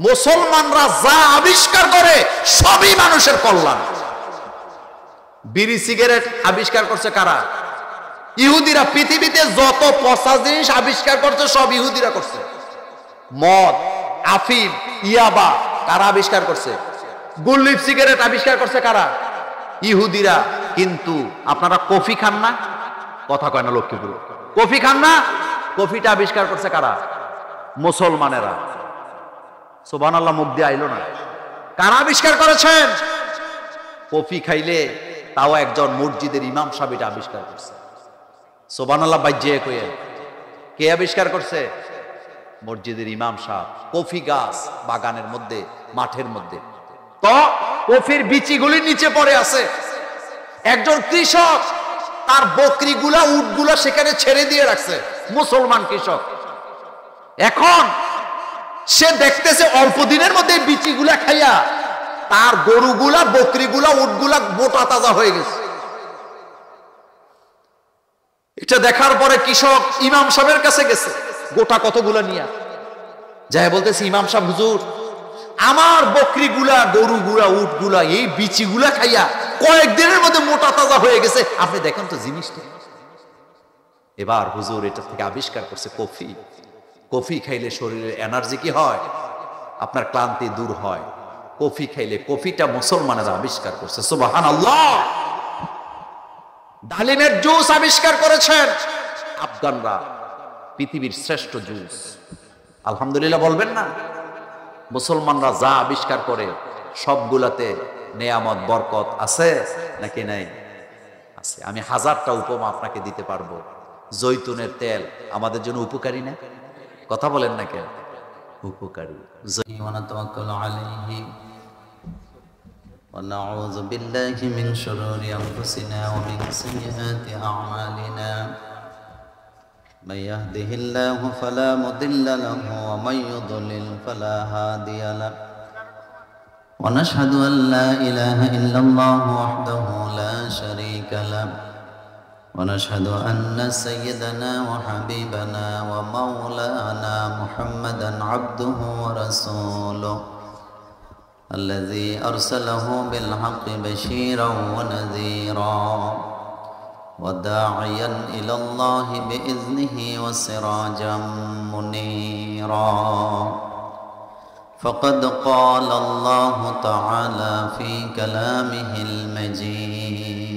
মুসলমানরা যা আবিষ্কার করে সবই মানুষের কল্যাণ। বিড়ি সিগারেট আবিষ্কার করছে কারা? ইহুদিরা। পৃথিবীতে যত পচা জিনিস আবিষ্কার করছে সব ইহুদিরা করছে। মদ, আফিম, ইয়াবা কারা আবিষ্কার করছে? গুললিফ সিগারেট আবিষ্কার করছে কারা? ইহুদিরা। কিন্তু আপনারা কফি খান না? কথা কয় না লক্ষ্মীপুর। কফি খান না? কফিটা আবিষ্কার করছে কারা? মুসলমানেরা। সুবহানাল্লাহ, মুখ দিয়ে আইলো না। কারা আবিষ্কার করেছেন? কফি খাইলে তাও একজন মসজিদের ইমাম সাহেব এটা আবিষ্কার করছে। সুবহানাল্লাহ, বাইজে কয়ে কে আবিষ্কার করছে? মসজিদের ইমাম সাহেব। কফি গাছ বাগানের মধ্যে, মাঠের মধ্যে। তো কফির বিচিগুলি নিচে পড়ে আছে। একজন কৃষক তার বকরিগুলা, উটগুলা সেখানে ছেড়ে দিয়ে রাখছে, মুসলমান কৃষক। এখন সে দেখতেছে অল্প দিনের মধ্যে বিচিগুলা খাইয়া তার গরুগুলা, বকরিগুলা, উটগুলা মোটা তাজা হয়ে গেছে। এটা দেখার পরে কৃষক ইমাম সাহেবের কাছে গেছে, গোটা কতগুলা নিয়ে যায়। বলতেছে, ইমাম সাহেব হুজুর, আমার বকরিগুলা, গরুগুলা, উটগুলা এই বিচিগুলা খাইয়া কয়েকদিনের মধ্যে মোটা তাজা হয়ে গেছে, আপনি দেখেন তো জিনিসটা। এবার হুজুর এটা থেকে আবিষ্কার করছে কফি। কফি খাইলে শরীরে এনার্জি কি হয়? আপনার ক্লান্তি দূর হয়। কফি খাইলে, কফিটা মুসলমানেরা আবিষ্কার করছে। সুবহানাল্লাহ। ডালিমের জুস আবিষ্কার করেছেন আফগানরা, পৃথিবীর শ্রেষ্ঠ জুস। আলহামদুলিল্লাহ বলবেন না? মুসলমানরা যা আবিষ্কার করে সবগুলাতে নেয়ামত, বরকত আছে নাকি নাই? আছে। আমি হাজারটা উপমা আপনাকে দিতে পারবো। জৈতুনের তেল আমাদের জন্য উপকারী না? কথা বলেন না কেন? উপকারী। ونتوكل عليه ونعوذ بالله من شرور أنفسنا ومن سيئات أعمالنا من يهده الله فلا مضل له ومن يضلل فلا هادي له ونشهد أن لا إله إلا الله وحده لا شريك له ونشهد أن سيدنا وحبيبنا ومولانا محمدا عبده ورسوله الذي أرسله بالحق بشيرا ونذيرا وداعيا إلى الله بإذنه وسراجا منيرا فقد قال الله تعالى في كلامه المجيد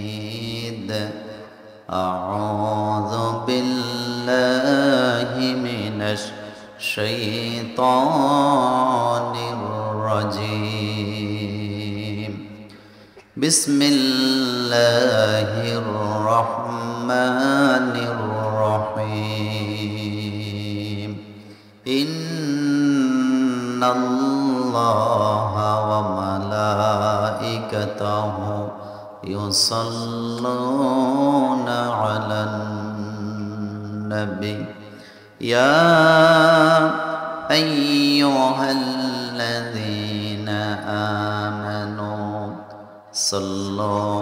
أعوذ بالله من الشيطان الرجيم بسم الله الرحمن الرحيم إن الله وملائكته يصلون على النبي يا أيها الذين آمنوا صلوا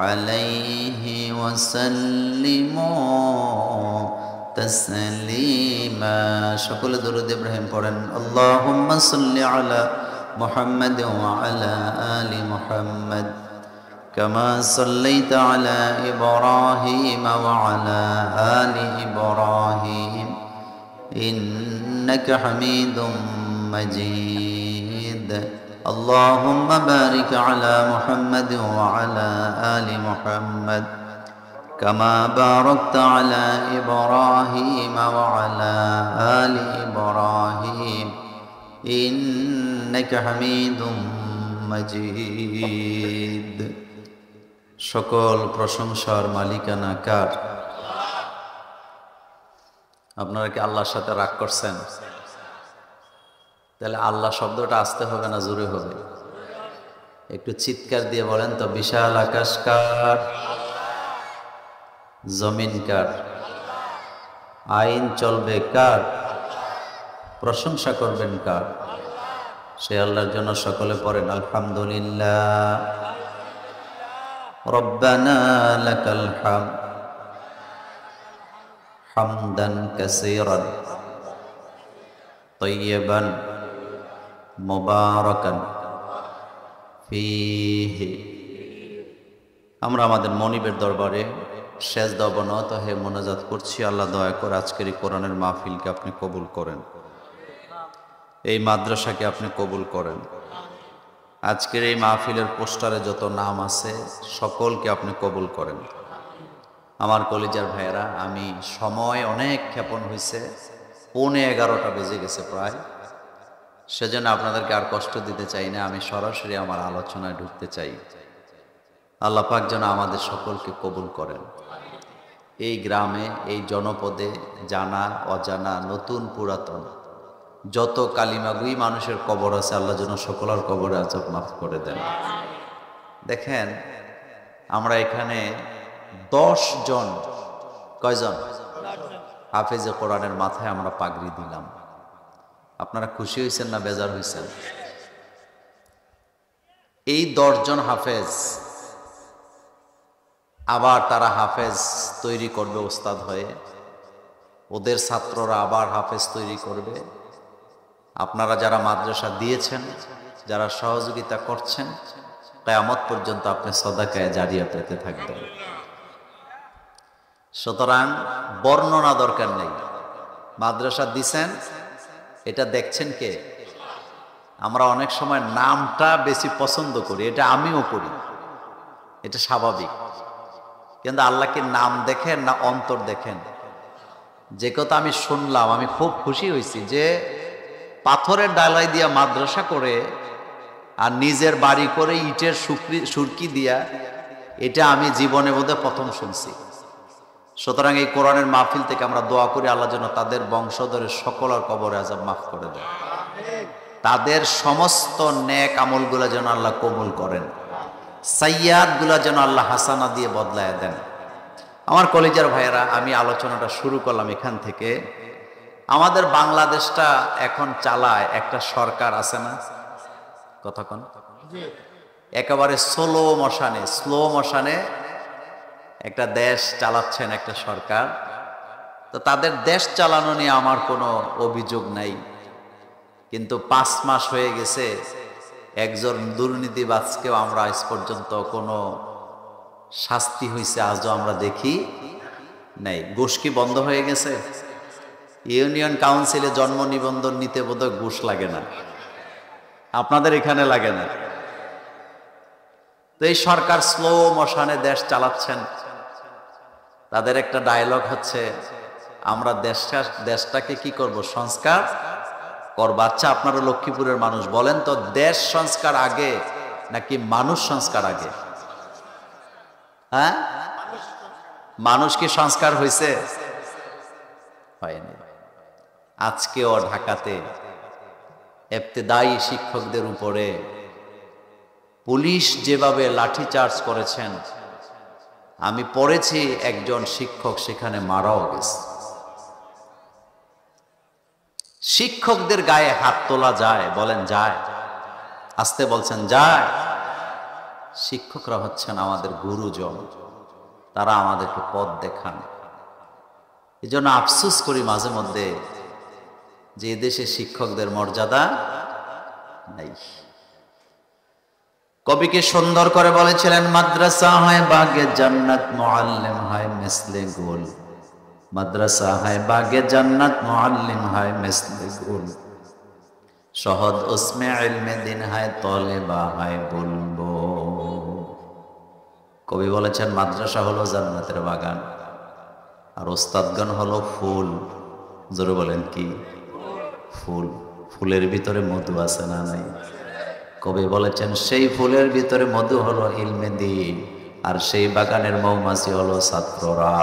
عليه وسلموا تسليما شكل درود إبراهيم পড়েন اللهم صل على محمد وعلى آل محمد كما صليت على إبراهيم وعلى آل إبراهيم إنك حميد مجيد اللهم بارك على محمد وعلى آل محمد كما باركت على إبراهيم وعلى آل إبراهيم إنك حميد مجيد সকল প্রশংসার মালিকানা কার? আপনারা কি আল্লাহর সাথে রাগ করছেন? তাহলে আল্লাহ শব্দটা আসতে হবে না জোরে হবে? একটু চিৎকার দিয়ে বলেন তো, বিশাল আকাশ কার? জমিন কার? আইন চলবে কার? প্রশংসা করবেন কার? সে আল্লাহর জন্য সকলে পড়েন আলহামদুলিল্লাহ ربنا لك الحمد حمدا كثيرا طيبا মুবারাকান ফীহি। আমরা আমাদের মনিবের দরবারে সেজদা অবনত হয়ে মোনাজাত করছি, আল্লাহ দয়া করে আজকের এই কোরআনের মাহফিলকে আপনি কবুল করেন, এই মাদ্রাসাকে আপনি কবুল করেন। আজকের এই মাহফিলের পোস্টারে যত নাম আছে সকলকে আপনি কবুল করেন। আমার কলিজার ভাইয়েরা, আমি সময় অনেক ক্ষেপণ হয়েছে, 11:15 বেজে গেছে প্রায়, সেজন্য আপনাদেরকে আর কষ্ট দিতে চাই না। আমি সরাসরি আমার আলোচনায় ঢুকতে চাই। আল্লাহ পাক যেন আমাদের সকলকে কবুল করেন। এই গ্রামে, এই জনপদে জানা অজানা, নতুন পুরাতন যত কালিমাগুই মানুষের কবর আছে, আল্লাহ যেন সকলের কবরে আযাব মাফ করে দেন। দেখেন, আমরা এখানে 10 জন, কয়জন হাফেজে কোরআনের মাথায় আমরা পাগড়ি দিলাম। আপনারা খুশি হয়েছেন না বেজার হয়েছেন? এই 10 জন হাফেজ, আবার তারা হাফেজ তৈরি করবে ওস্তাদ হয়ে, ওদের ছাত্ররা আবার হাফেজ তৈরি করবে। আপনারা যারা মাদ্রাসা দিয়েছেন, যারা সহযোগিতা করছেন, কিয়ামত পর্যন্ত আপনি সাদাকায়ে জারিয়া পেতে থাকবেন। সুতরাং বর্ণনা দরকার নেই, মাদ্রাসা দিছেন, এটা দেখছেন কে? আমরা অনেক সময় নামটা বেশি পছন্দ করি, এটা আমিও করি, এটা স্বাভাবিক। কিন্তু আল্লাহ কি নাম দেখেন না অন্তর দেখেন? যে কথা আমি শুনলাম, আমি খুব খুশি হয়েছি যে পাথরের ডালাই দিয়া মাদ্রাসা করে আর নিজের বাড়ি করে ইটের সুরকি দিয়া, এটা আমি জীবনে বোধহয় প্রথম শুনছি। সুতরাং এই কোরআনের মাহফিল থেকে আমরা দোয়া করি আল্লাহ যেন তাদের বংশধরের সকলের কবরে আযাব মাফ করে দেন, তাদের সমস্ত নেক আমলগুলো যেন আল্লাহ কবুল করেন, সাইয়্যাতগুলো যেন আল্লাহ হাসানা দিয়ে বদলায় দেন। আমার কলিজার ভাইয়েরা, আমি আলোচনাটা শুরু করলাম এখান থেকে। আমাদের বাংলাদেশটা এখন চালায় একটা সরকার আছে না, কথা কোন, একেবারে স্লো মোশনে একটা দেশ চালাচ্ছেন একটা সরকার। তো তাদের দেশ চালানো নিয়ে আমার কোনো অভিযোগ নাই, কিন্তু 5 মাস হয়ে গেছে, একজন দুর্নীতিবাজকেও আমরা আজ পর্যন্ত কোনো শাস্তি হয়েছে আজও আমরা দেখি নাই। ঘুষ কি বন্ধ হয়ে গেছে? ইউনিয়ন কাউন্সিলে জন্ম নিবন্ধন নিতে বোধহয় ঘুষ লাগে না, আপনাদের এখানে লাগে না। তো এই সরকার স্লো মোশনে দেশ চালাচ্ছেন। তাদের একটা ডায়লগ হচ্ছে, আমরা দেশটাকে কি করব, সংস্কার করব। আচ্ছা, আপনারা লক্ষ্মীপুরের মানুষ, বলেন তো, দেশ সংস্কার আগে নাকি মানুষ সংস্কার আগে? হ্যাঁ, মানুষ কি সংস্কার হয়েছে? হয়নি। আজকেও ঢাকাতে ইবতেদায়ী শিক্ষকদের উপরে পুলিশ যেভাবে লাঠিচার্জ করেছেন, আমি পড়েছি একজন শিক্ষক সেখানে মারাও গেছে। শিক্ষকদের গায়ে হাত তোলা যায়? বলেন যায়? আসতে বলছেন যায়? শিক্ষকরা হচ্ছেন আমাদের গুরুজন, তারা আমাদেরকে পথ দেখান। এই জন্য আফসোস করি মাঝে মধ্যে যে দেশে শিক্ষকদের মর্যাদা নাই। কবিকে সুন্দর করে বলেছিলেন, মাদ্রাসা হয় বাগে জান্নাত, মুআল্লিম হয় মিসলে গুল। মাদ্রাসা হয় বাগে জান্নাত, মুআল্লিম হয় মিসলে গুল। শহদ উসমে ইলমে দিন হয়, তলেবা হয় বুলবুল। কবি বলেছেন, মাদ্রাসা হলো জান্নাতের বাগান, আর ওস্তাদগণ হলো ফুল। জোরে বলেন কি? ফুল। ফুলের ভিতরে মধু আছে না নাই? কবি বলেছেন, সেই ফুলের ভিতরে মধু হলো ইলমে দ্বীন, আর সেই বাগানের মৌমাছি হলো ছাত্ররা।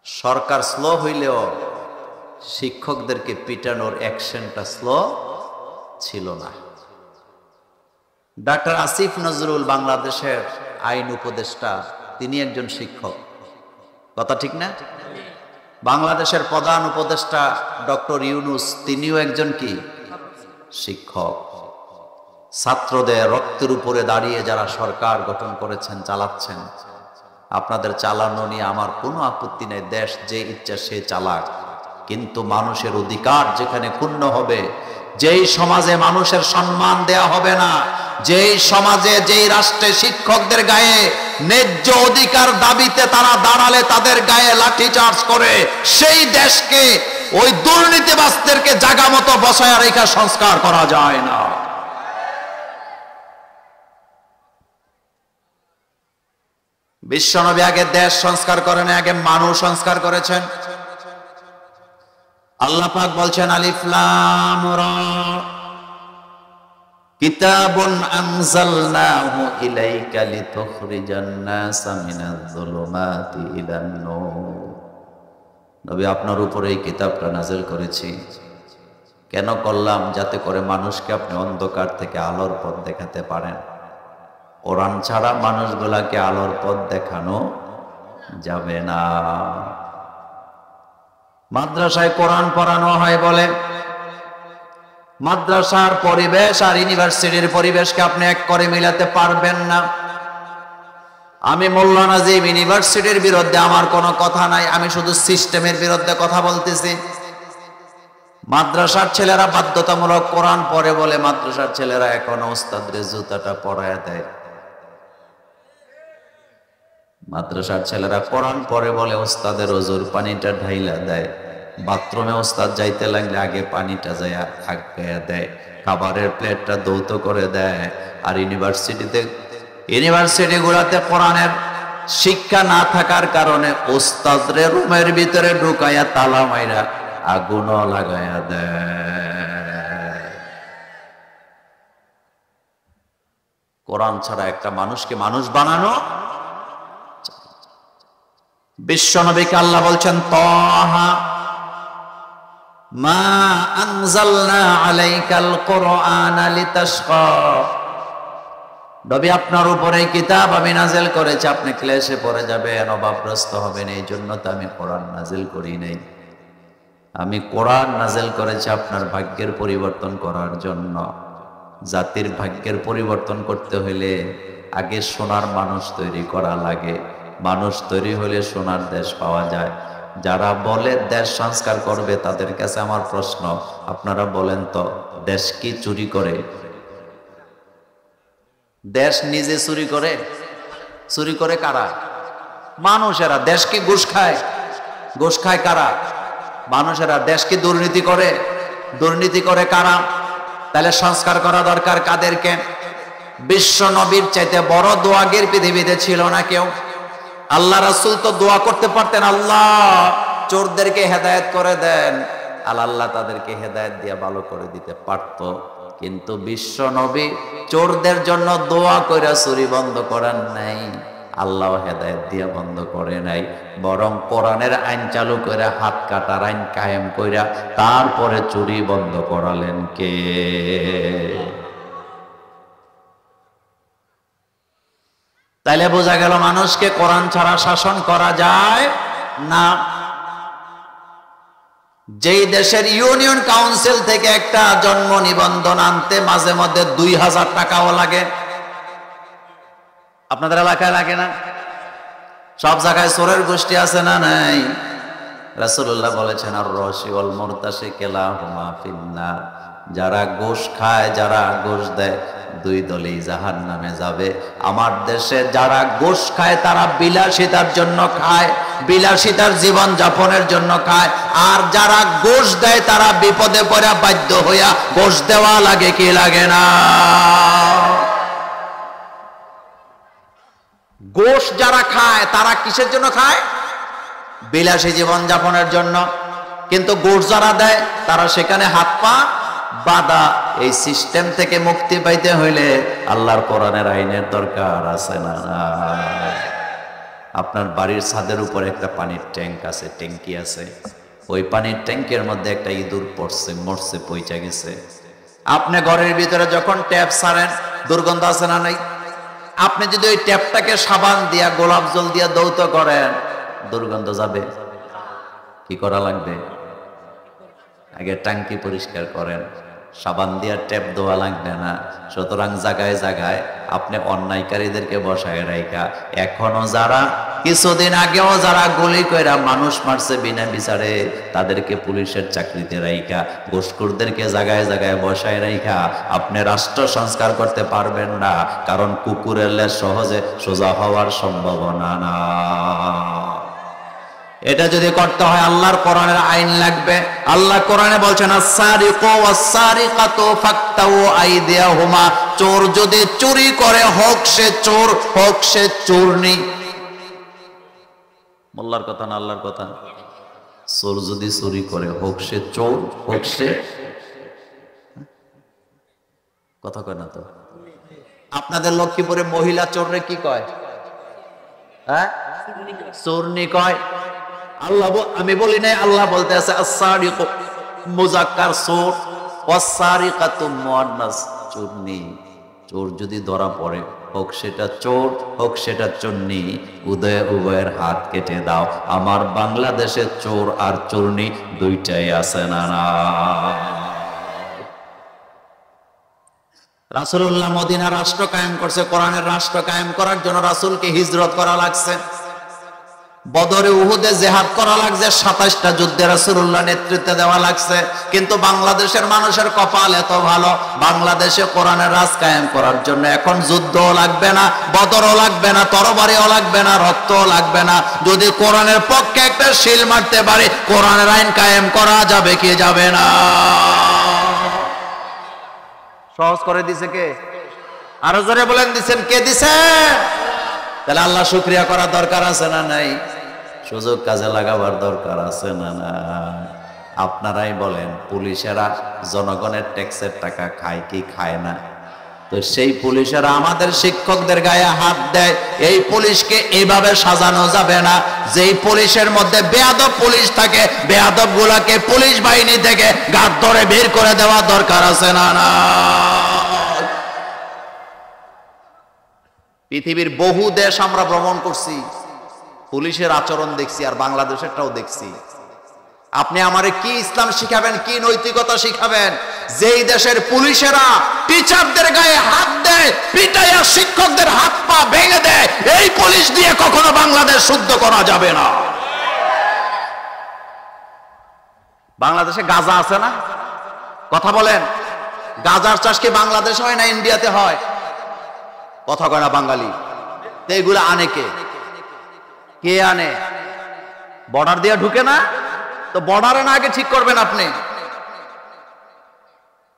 সরকার স্লো হইলেও শিক্ষকদেরকে পিটানোর অ্যাকশনটা স্লো ছিল না। ডাক্তার আসিফ নজরুল বাংলাদেশের আইন উপদেষ্টা, তিনি একজন শিক্ষক, কথা ঠিক না? বাংলাদেশের প্রধান উপদেষ্টা ডক্টর ইউনূস, তিনিও একজন কি? শিক্ষক। ছাত্রদের রক্তের উপরে দাঁড়িয়ে যারা সরকার গঠন করেছেন, চালাচ্ছেন, আপনাদের চালানো নিয়ে আমার কোনো আপত্তি নেই। দেশ যে ইচ্ছা সে চালাক, কিন্তু মানুষের অধিকার যেখানে ক্ষুণ্ণ হবে, যেই সমাজে মানুষের সম্মান দেয়া হবে না, যেই সমাজে যেই রাষ্ট্রে শিক্ষকদের গায়ে ন্যায্য অধিকার দাবিতে তারা দাঁড়ালে তাদের গায়ে লাঠি চার্জ করে, সেই দেশকে ওই দুর্নীতিবাজদেরকে জায়গা মতো বসায় রেখা সংস্কার করা যায় না। বিশ্বনবী আগে দেশ সংস্কার করেন, আগে মানুষ সংস্কার করেছেন। আল্লাহ পাক বলছেন আলিফ লাম রা কিতাবুন আনজালনাহু ইলাইকা লিতুখরিজান নাসা মিনাজ যুলুমাতি ইলান নূর। নবী, আপনার উপরে এই কিতাবটা নাযিল করেছি। কেন করলাম? যাতে করে মানুষকে আপনি অন্ধকার থেকে আলোর পথ দেখাতে পারেন। কোরআন ছাড়া মানুষগুলাকে আলোর পথ দেখানো যাবে না। মাদ্রাসায় কোরআন পড়ানো হয় বলে মাদ্রাসার পরিবেশ আর ইউনিভার্সিটির পরিবেশকে আপনি এক করে মিলাতে পারবেন না। আমি মোল্লা নাজিম ইউনিভার্সিটির বিরুদ্ধে আমার কোনো কথা নাই, আমি শুধু সিস্টেমের বিরুদ্ধে কথা বলতেছি। মাদ্রাসার ছেলেরা বাধ্যতামূলক কোরআন পড়ে বলে মাদ্রাসার ছেলেরা এখনো ওস্তাদের জুতাটা পরায় দেয়। মাদ্রাসার ছেলেরা কোরআন পড়ে বলে ওস্তাদের ওজুর পানিটা ঢাইলা দেয়। বাথরুমে ওস্তাদ যাইতে লাগলে আগে পানিটা যাইয়া আগায়া দেয়, খাবারের প্লেটটা দৌত করে দেয়। আর ইউনিভার্সিটি গুলাতে কোরআনের শিক্ষা না থাকার কারণে ওস্তাদের রুমের ভিতরে ঢুকাইয়া তালা মাইরা আগুনও লাগাইয়া দেয়। কোরআন ছাড়া একটা মানুষকে মানুষ বানানো। বিশ্বনবীকে আল্লাহ বলছেন তাহা মা আনজালনা আলাইকাল কুরআনা লিতাশকা। নবী, আপনার উপরে কিতাব আমি নাজিল করেছি, আপনি ক্লেশে পড়ে যাবেন, অভাবগ্রস্ত হবেন, এই জন্য তো আমি কোরআন নাজিল করি নাই। আমি কোরআন নাজিল করেছি আপনার ভাগ্যের পরিবর্তন করার জন্য। জাতির ভাগ্যের পরিবর্তন করতে হইলে আগে সোনার মানুষ তৈরি করা লাগে। মানুষ তৈরি হলে সোনার দেশ পাওয়া যায়। যারা বলে দেশ সংস্কার করবে তাদের কাছে আমার প্রশ্ন, আপনারা বলেন তো, দেশ কি চুরি করে? দেশ নিজে চুরি করে? চুরি করে কারা? মানুষেরা। দেশ কি ঘুষ খায়? ঘুষ খায় কারা? মানুষেরা। দেশ কি দুর্নীতি করে? দুর্নীতি করে কারা? তাহলে সংস্কার করা দরকার কাদেরকে? বিশ্ব নবীর চাইতে বড় দোয়াগির পৃথিবীতে ছিল না কেউ। আল্লাহ রাসূল তো দোয়া করতে পারতেন, আল্লাহ চোরদেরকে হেদায়েত করে দেন, আল্লাহ তাদেরকে হেদায়েত দিয়ে ভালো করে দিতে পারত। কিন্তু বিশ্ব নবী চোরদের জন্য দোয়া কইরা চুরি বন্ধ করেন নাই, আল্লাহ হেদায়েত দিয়ে বন্ধ করে নাই, বরং কোরআনের আইন চালু করে হাত কাটার আইন কায়েম কইরা তারপরে চুরি বন্ধ করালেন কে? তাইলে বোঝা গেল মানুষকে কোরআন ছাড়া শাসন করা যায় না। যেই দেশের ইউনিয়ন কাউন্সিল থেকে একটা জন্ম নিবন্ধন আনতে মাঝে মধ্যে 2000 টাকাও লাগে। আপনাদের এলাকায় লাগে না? সব জায়গায় চোরের গোষ্ঠী আছে না নাই? রাসূলুল্লাহ বলেছেন আর রশি ওয়াল মুরতাশি কিলাহুমা ফিন্নার। যারা ঘুষ খায়, যারা ঘুষ দেয়, দুই দলই জাহান্নামে যাবে। আমার দেশে যারা ঘুষ খায় তারা বিলাসিতার জন্য খায়, বিলাসিতার জীবন যাপনের জন্য খায়। আর যারা ঘুষ দেয় তারা বিপদে পড়া বাধ্য হইয়া ঘুষ দেওয়া লাগে কি লাগে না? ঘুষ যারা খায় তারা কিসের জন্য খায়? বিলাসী জীবন যাপনের জন্য। কিন্তু ঘুষ যারা দেয় তারা সেখানে হাত পা বাঁধা। এই সিস্টেম থেকে মুক্তি পাইতে হইলে আল্লাহর কোরআনের আইনের দরকার আছে না? আপনার বাড়ির ছাদের উপর একটা পানির ট্যাঙ্ক আছে, ট্যাঙ্কি আছে, ওই পানির ট্যাঙ্কের মধ্যে একটা ইঁদুর পড়ছে, মরছে, পইচা গেছে। আপনি ঘরের ভিতরে যখন ট্যাপ ছাড়েন দুর্গন্ধ আছে না নাই? আপনি যদি ওই ট্যাপটাকে সাবান দিয়া গোলাপ জল দিয়া দৌত করেন, দুর্গন্ধ যাবে? কি করা লাগবে? আগে ট্যাঙ্কি পরিষ্কার করেন, সাবান দিয়া ট্যাপ দেওয়া লাগবে না। সুতরাং জায়গায় জায়গায় আপনি অন্যায়কারীদেরকে বসায় রাখা, এখনো যারা কিছুদিন আগেও যারা গুলি কইরা মানুষ মারছে বিনা বিচারে, তাদেরকে পুলিশের চাকরিতে রাইখা, ঘুষখোরদেরকে জায়গায় জায়গায় বসায় রাইখা আপনি রাষ্ট্র সংস্কার করতে পারবেন না, কারণ কুকুরের লেজ সহজে সোজা হওয়ার সম্ভাবনা না। এটা যদি করতে হয় আল্লাহর কোরআনের আইন লাগবে। আল্লাহ কোরআনে বলছেন আস-সারিকু ওয়াস-সারিকাতু ফাকতাউ আইদিয়াহুমা, চোর যদি চুরি করে হোক সে চোর হোক সে চোরনি। মোল্লার কথা না আল্লাহর কথা? চোর যদি চুরি করে হোক সে চোর হোক সে, কথা কয় না তো? আপনাদের লক্ষ্মীপুরে মহিলা চোররে কি কয়? হ্যাঁ, চোরনি কয়। আল্লাহ আমি বলি নাই, আল্লাহ বলতে আছে আস-সারিকু মুযাক্কার চোর, ওয়াস-সারিকাতু মুআন্নাস চোরনি। চোর যদি ধরা পড়ে হোক সেটা চোর হোক সেটা চোরনি, উভয়ের হাত কেটে দাও। আমার বাংলাদেশে চোর আর চোরনি দুইটাই আছে না? না। রাসূলুল্লাহ মদিনা রাষ্ট্র কায়েম করছে, কোরআনের রাষ্ট্র কায়েম করার জন্য রাসূলকে হিজরত করা লাগছে, বদরে উহুদে জিহাদ করা লাগছে, 27টা যুদ্ধে রাসূলুল্লাহ নেতৃত্ব দেওয়া লাগছে। কিন্তু বাংলাদেশের মানুষের কপাল এত ভালো, বাংলাদেশে কোরআনের রাজ কায়েম করার জন্য এখন যুদ্ধও লাগবে না, বদরও লাগবে না, তরবারিও লাগবে না, রক্তও লাগবে না। যদি কোরআনের পক্ষে একটা শিল মারতে পারে, কোরআনের আইন কায়েম করা যাবে কি যাবে না? সহজ করে দিছে কে? আরো জোরে বলেন, দিছেন কে? দিছে। তাহলে আল্লাহ শুকরিয়া করার দরকার আছে না নাই? সুযোগ কাজে লাগাবার দরকার আছে না না? আপনারাই বলেন, পুলিশেরা জনগণের ট্যাক্সের টাকা খায় কি খায় না? তো সেই পুলিশেরা আমাদের শিক্ষকদের গায়ে হাত দেয়। এই পুলিশকে এইভাবে সাজানো যাবে না। যেই পুলিশের মধ্যে বেয়াদব পুলিশ থাকে, বেয়াদব গুলাকে পুলিশ বাহিনী থেকে গাদ ধরে বের করে দেওয়া দরকার আছে না না? পৃথিবীর বহু দেশ আমরা ভ্রমণ করছি, পুলিশের আচরণ দেখছি, আর বাংলাদেশেরটাও দেখছি। আপনি আমারে কি ইসলাম শিখাবেন, কি নৈতিকতা শিখাবেন? যেই দেশের পুলিশেরা টিচারদের গায়ে হাত দেয়, পিটাইয়া শিক্ষকদের হাত পা ভেঙে দেয়, এই পুলিশ দিয়ে কখনো বাংলাদেশ শুদ্ধ করা যাবে না। বাংলাদেশে গাঁজা আছে না? কথা বলেন, গাঁজার চাষ কি বাংলাদেশে হয় না ইন্ডিয়াতে হয়? কথা কয় না বাঙালি। তো এগুলো আনে কে? কে আনে? বর্ডার দিয়ে ঢুকে না? তো বর্ডারে না আগে ঠিক করবেন আপনি।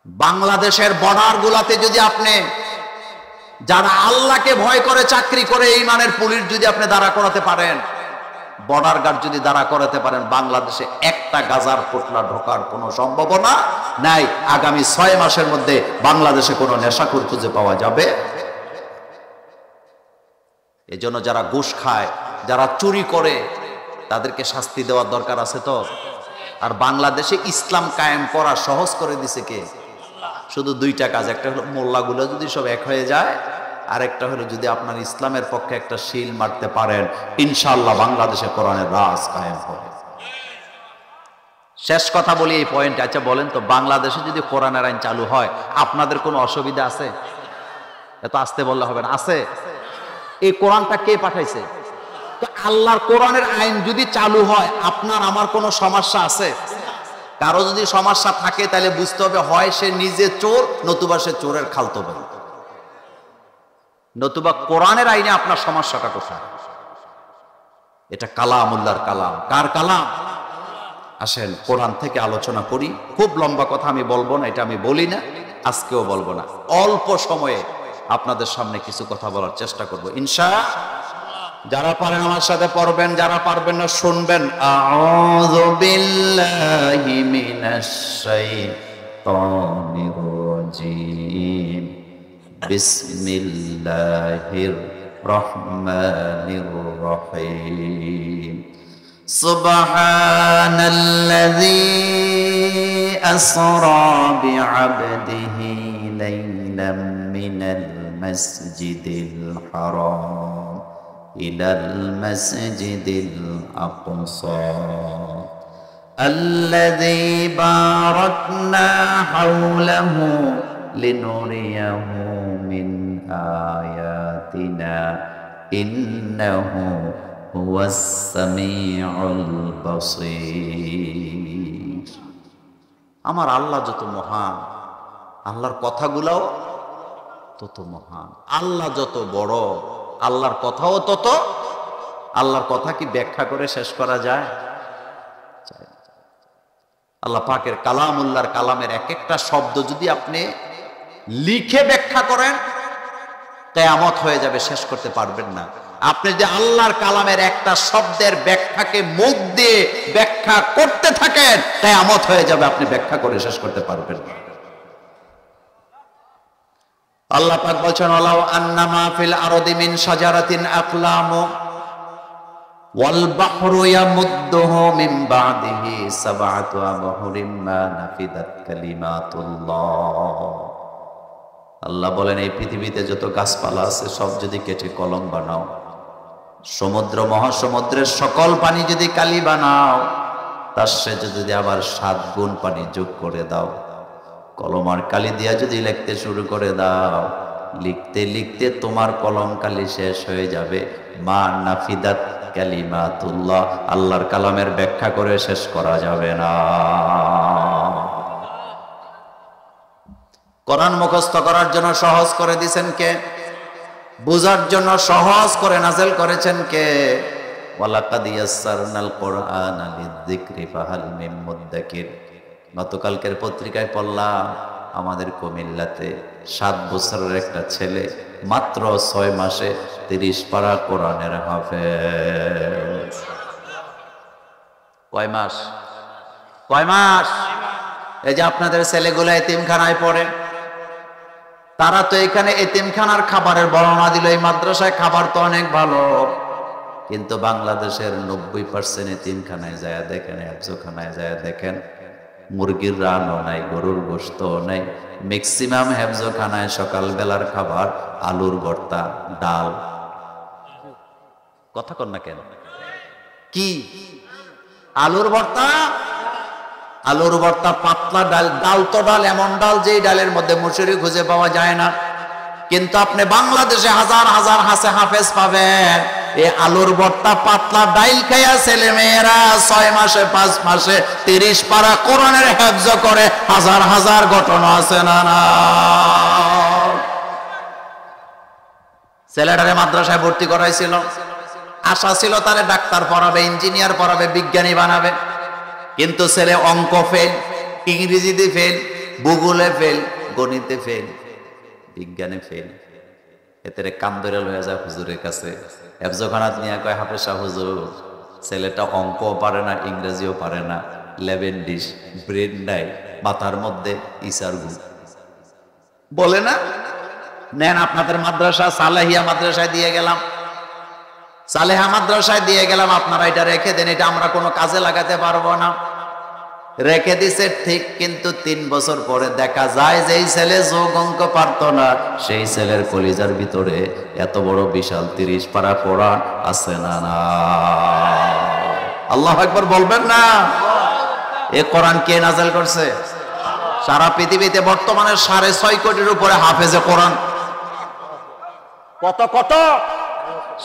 বাংলাদেশের বর্ডার গুলাতে যদি আপনি যারা আল্লাহকে ভয় করে চাকরি করে ঈমানের পুলিশ যদি আপনি দাঁড়া করাতে পারেন, বর্ডার গার্ড যদি দাঁড়া করাতে পারেন, বাংলাদেশে একটা গাজার পোটলা ঢোকার কোনো সম্ভাবনা নাই। আগামী 6 মাসের মধ্যে বাংলাদেশে কোনো নেশাখোর খুঁজে পাওয়া যাবে। এজন্য যারা ঘুষ খায়, যারা চুরি করে, তাদেরকে শাস্তি দেওয়ার দরকার আছে তো। আর বাংলাদেশে ইসলাম কায়েম করা সহজ করে দিছে কে? শুধু 2টা কাজ। একটা হলো মোল্লাগুলো যদি সব এক হয়ে যায়, আর একটা হলো যদি আপনার ইসলামের পক্ষে একটা শিল মারতে পারেন, ইনশাআল্লাহ বাংলাদেশে কোরআনের রাজ কায়েম হবে। শেষ কথা বলি এই পয়েন্টে। আচ্ছা বলেন তো, বাংলাদেশে যদি কোরআনের আইন চালু হয়, আপনাদের কোনো অসুবিধা আছে? এত আসতে বললে হবে না, আছে? এই কোরআনটা কে পাঠাইছে? তো আল্লাহর কোরআনের আইন যদি চালু হয়, আপনার আমার কোনো সমস্যা আছে? কারো যদি সমস্যা থাকে, তাহলে বুঝতে হবে হয় সে নিজে চোর, নতুবা সে চোরের খালতো ভাই। নতুবা কোরআনের আইনে আপনার সমস্যাটা কোথায়? এটা কালামুল্লাহর কালাম। কার কালাম? আসেন কোরআন থেকে আলোচনা করি। খুব লম্বা কথা আমি বলবো না, এটা আমি বলি না, আজকেও বলবো না। অল্প সময়ে আপনাদের সামনে কিছু কথা বলার চেষ্টা করব ইনশাআল্লাহ। যারা পারেন আমার সাথে পড়বেন, যারা পারবেন না শুনবেন। আউযু বিল্লাহি মিনাশ শাইতানির রাজীম। বিসমিল্লাহির রহমানির রহিম। সুবহানাল্লাযী আসরা বিআবদিহি লাইলাম মিনাল মাসজিদিল হারাম ইলাল মাসজিদিল আকসা আল্লাযী বারাকনা হাওলাহু লিনুরিয়াহু মিন আয়াতিনা ইন্নাহু হুয়াস সামিউল বাসীর। আমার আল্লাহ যত মহান, আল্লাহর কথাগুলাও তত মহান। আল্লাহ যত বড়, আল্লাহর কথাও তত। আল্লাহর কথা কি ব্যাখ্যা করে শেষ করা যায়? আল্লাহ পাকের কালামুল্লাহর কালামের এক একটা শব্দ যদি আপনি লিখে ব্যাখ্যা করেন, কিয়ামত হয়ে যাবে, শেষ করতে পারবেন না। আপনি যদি আল্লাহর কালামের একটা শব্দের ব্যাখ্যাকে মুখ দিয়ে ব্যাখ্যা করতে থাকেন, কিয়ামত হয়ে যাবে, আপনি ব্যাখ্যা করে শেষ করতে পারবেন না। আল্লাহ পাক বলেন, ওয়ালাউ আন্নামা ফিল আরদি মিন শাজারাতিন আকলামু ওয়াল বাহরু ইয়ামুদ্দুহু মিন বা'দিহি সাবআতু আবহুরিম মা নাফিদাত কালিমাতুল্লাহ। আল্লাহ বলেন, এই পৃথিবীতে যত গাছপালা আছে সব যদি কেটে কলম বানাও, সমুদ্র মহাসমুদ্রের সকল পানি যদি কালি বানাও, তার সাথে যদি আবার 7 গুণ পানি যোগ করে দাও, কলম আর কালি দিয়া যদি লিখতে শুরু করে দাও, লিখতে লিখতে তোমার কলম কালি শেষ হয়ে যাবে। মা নাফিদাত কালিমাতুল্লাহ, আল্লাহর কালামের ব্যাখ্যা করে শেষ করা যাবে না। কোরআন মুখস্থ করার জন্য সহজ করে দিয়েছেন কে? বুঝার জন্য সহজ করে নাযিল করেছেন কে? ওয়ালাকাদ ইয়াসসারনাল কুরআনা লিযিকরি ফাহাল মিন মুদ্দাকির। গতকালকের পত্রিকায় পড়লাম, আমাদের কুমিল্লাতে 7 বছরের একটা ছেলে মাত্র 6 মাসে 30 পারা কোরআনের হাফেজ। কয় মাস? কয় মাস? এই যে আপনাদের ছেলেগুলো এতিমখানায় পড়ে, তারা তো এখানে এতিমখানার খাবারের বর্ণনা দিল। এই মাদ্রাসায় খাবার তো অনেক ভালো, কিন্তু বাংলাদেশের 90% এতিমখানায় যায় দেখেন, হেফজখানায় যায় দেখেন, মুরগির রানও নাই, গরুর গোশতও নাই। ম্যাক্সিমাম হেফজখানায় সকাল বেলার খাবার আলুর ভর্তা, ডাল। কথা কন না কেন? কি আলুর ভর্তা? আলুর ভর্তা, পাতলা ডাল। ডাল তো ডাল, এমন ডাল যেই ডালের মধ্যে মুসুরি খুঁজে পাওয়া যায় না। কিন্তু আপনি বাংলাদেশে হাজার হাজার হাফেজ পাবেন, এই আলুর ভর্তা পাতলা ডাইল খাইয়া ছেলে মেয়েরা 6 মাসে 5 মাসে 30 পারা কোরআনের হেফজ করে। হাজার হাজার ঘটনা আছে না? না, ছেলেটারে মাদ্রাসায় ভর্তি করাইছিল, আশা ছিল তারে ডাক্তার পড়াবে, ইঞ্জিনিয়ার পড়াবে, বিজ্ঞানী বানাবে। কিন্তু ছেলে অঙ্ক ফেল, ইংরেজিতে ফেল, ভূগোলে ফেল, গণিতে ফেল, বিজ্ঞানে ফেল। এতে কান ধরে লয়ে যায় হুজুরের কাছে, হেফজখানাত নিয়ে কয়, হাফেজ সাহেব হুজুর, ছেলেটা অঙ্কও পারে না, ইংরেজিও পারে না, লেভেন্ডিস, ব্রেন নাই, মাথার মধ্যে ইসার গু। বলে না, নেন আপনাদের মাদ্রাসা সালেহিয়া মাদ্রাসায় দিয়ে গেলাম, সালেহা মাদ্রাসায় দিয়ে গেলাম, আপনারা এটা রেখে দেন, এটা আমরা কোনো কাজে লাগাতে পারবো না। রেখে দিছে ঠিক, কিন্তু 3 বছর পরে দেখা যায় যেই ছেলে যোগ অঙ্ক পারত না, সেই ছেলের কলিজার ভিতরে এত বড় বিশাল 30 পারা কোরআন আছে না? না, আল্লাহু আকবার বলবেন না? এ কোরআন কে নাযিল করছে? সারা পৃথিবীতে বর্তমানে 6.5 কোটির উপরে হাফেজে কোরআন। কত কত?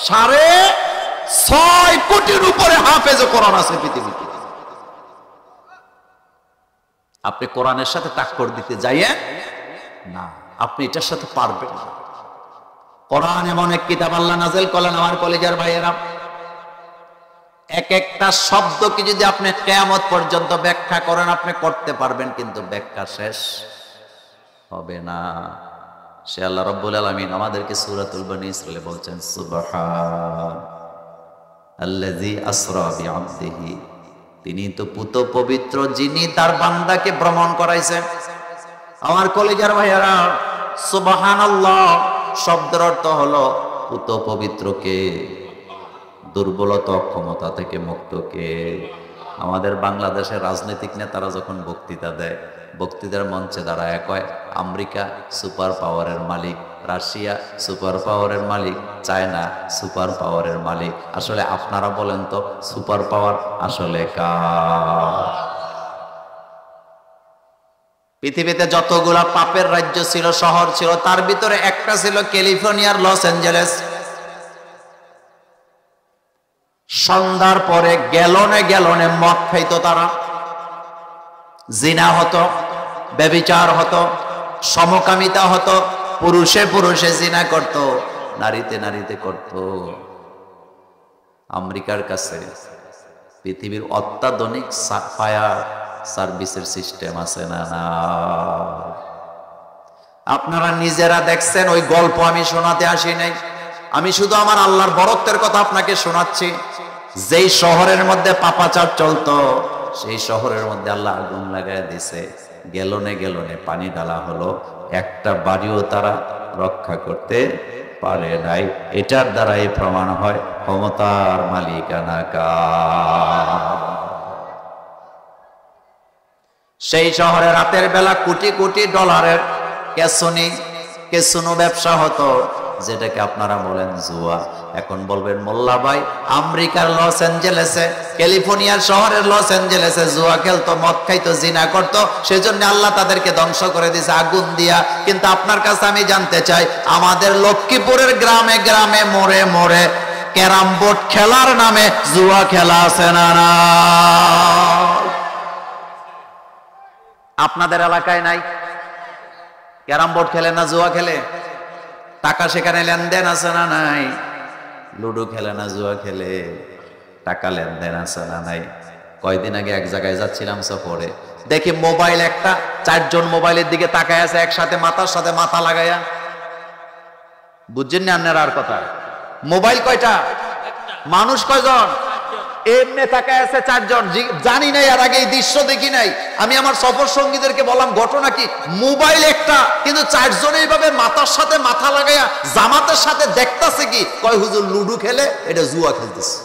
6.5 কোটির উপরে হাফেজে কোরআন আছে পৃথিবীতে। আপনি কোরআনের সাথে টাক্কর দিতে যাইয়েন না, আপনি এটার সাথে পারবেন না। কোরআন এমন এক কিতাব আল্লাহ নাযিল করলেন, আমার কলিজার ভাইয়েরা, এক একটা শব্দকে যদি আপনি কিয়ামত পর্যন্ত ব্যাখ্যা করেন, আপনি করতে পারবেন, কিন্তু ব্যাখ্যা শেষ হবে না। সে আল্লাহ রাব্বুল আলামিন আমাদেরকে সূরাতুল বনী ইসরাঈলে বলছেন, সুবহানাল্লাযী আসরা বিআবদিহি, তিনি তো পুত পবিত্র, যিনি তার বান্দাকে ভ্রমণ করাইছেন। আমার কলিজার ভাইয়ারা, সুবহানাল্লাহ শব্দের অর্থ হলো পুত পবিত্রকে, দুর্বলতা অক্ষমতা থেকে মুক্তকে। আমাদের বাংলাদেশের রাজনৈতিক নেতারা যখন বক্তৃতা দেয়, বক্তৃতার মঞ্চে দাঁড়ায় কয়, আমেরিকা সুপার পাওয়ারের মালিক, রাশিয়া সুপার পাওয়ারের মালিক, চায়না সুপার পাওয়ারের মালিক। আসলে আপনারা বলেন তো, সুপার পাওয়ার আসলে কার? পৃথিবীতে যতগুলা পাপের রাজ্য ছিল, শহর ছিল, তার ভিতরে একটা ছিল ক্যালিফোর্নিয়ার লস অ্যাঞ্জেলেস। সন্ধ্যার পরে গ্যালনে গ্যালনে মদ খাইতো তারা, জিনা হতো, ব্যভিচার হতো, সমকামিতা হতো, পুরুষে পুরুষে জিনা করত, নারীতে নারীতে করত। আমেরিকার কাছে পৃথিবীর অত্যাধুনিক ফায়ার সার্ভিসের সিস্টেম আছে না? না, আপনারা নিজেরা দেখছেন। ওই গল্প আমি শোনাতে আসি নাই, আমি শুধু আমার আল্লাহর বরত্বের কথা আপনাকে শোনাচ্ছি। যেই শহরের মধ্যে পাপাচার চলতো, সেই শহরের মধ্যে আল্লাহ আগুন লাগাই দিছে, গ্যালনে গ্যালনে পানি ঢালা হলো, একটা বাড়িও তারা রক্ষা করতে পারে নাই। এটার দ্বারাই প্রমাণ হয় ক্ষমতার মালিকানা কার। সেই শহরে রাতের বেলা কোটি কোটি ডলারের ক্যাসিনো ব্যবসা হতো, যেটাকে আপনারা বলেন জুয়া। এখন বলবেন মোল্লা ভাই, আমেরিকার লস অ্যাঞ্জেলেসে, ক্যালিফোর্নিয়ার শহরের লস অ্যাঞ্জেলেসে জুয়া খেলতো, মদ খাইতো, জিনা করতো, সেজন্য আল্লাহ তাদেরকে ধ্বংস করে দিয়েছে আগুন দিয়া। কিন্তু আপনার কাছে আমি জানতে চাই, আমাদের লক্ষ্মীপুরের গ্রামে গ্রামে মোড়ে মোড়ে ক্যারাম বোর্ড খেলার নামে জুয়া খেলা আছে না? না, আপনাদের এলাকায় নাই? ক্যারাম বোর্ড খেলে না, জুয়া খেলে? টাকা সেখানে লেনদেন আছে না নাই? লুডো খেলে না, জুয়া খেলে? টাকা লেনদেন আছে না নাই? কয়দিন আগে এক জায়গায় যাচ্ছিলাম সফরে, দেখি মোবাইল একটা, 4 জন মোবাইলের দিকে তাকায় আছে একসাথে, মাথার সাথে মাথা লাগাইয়া। বুঝছেন না আপনার আর কথা? মোবাইল কয়টা, মানুষ কয়জন? এমনি তাকায় আছে 4 জন। জানি নাই, আর আগে এই দৃশ্য দেখি নাই। আমি আমার সফর সঙ্গীদেরকে বললাম ঘটনা কি, মোবাইল একটা, কিন্তু 4 জন এইভাবে মাথার সাথে মাথা লাগাইয়া জামাতের সাথে দেখতাছে কি? কয় হুজুর লুডু খেলে, এটা জুয়া খেলতেছে।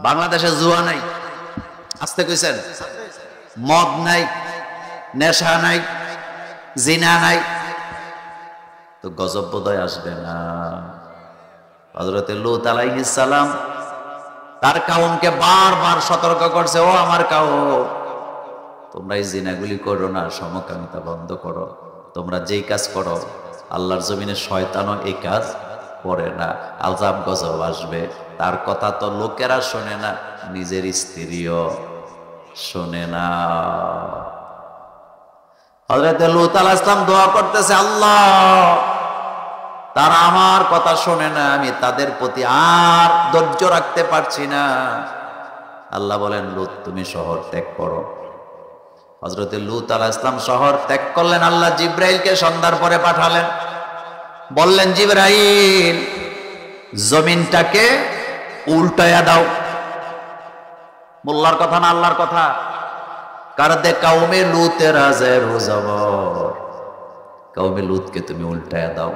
বাংলাদেশে জুয়া নাই, আসতে কইছেন? মদ নাই, নেশা নাই, জিনা নাই, তো গজব বোধহয় আসবে না? হযরতে লূত আলাইহিস সালাম তার কাউমকে বারবার সতর্ক করছে, ও আমার কাউম, তোমরা এই জিনাগুলি করো না, সমকামিতা বন্ধ করো। তোমরা যেই কাজ করো, আল্লাহর জমিনে শয়তানও এই কাজ করে না, আযাব গজব আসবে। তার কথা তো লোকেরা শোনে না, নিজের স্ত্রীও শোনে না। হযরতে লূত আলাইহিস সালাম দোয়া করতেছে, আল্লাহ, তারা আমার কথা শোনে না, আমি তাদের প্রতি আর ধৈর্য রাখতে পারছি না। আল্লাহ বলেন, লূত তুমি শহর ত্যাগ করো। হযরতে লূত আলাইহিস সালাম শহর ত্যাগ করলেন। আল্লাহ জিবরাইলকে সন্ধ্যার পরে পাঠালেন, বললেন, জিবরাইল, জমিনটাকে উল্টায়া দাও। মোল্লার কথা না, আল্লাহর কথা। কারদে কাউমে লূতের আজের জবর, কাউমে লূতকে তুমি উল্টায়া দাও।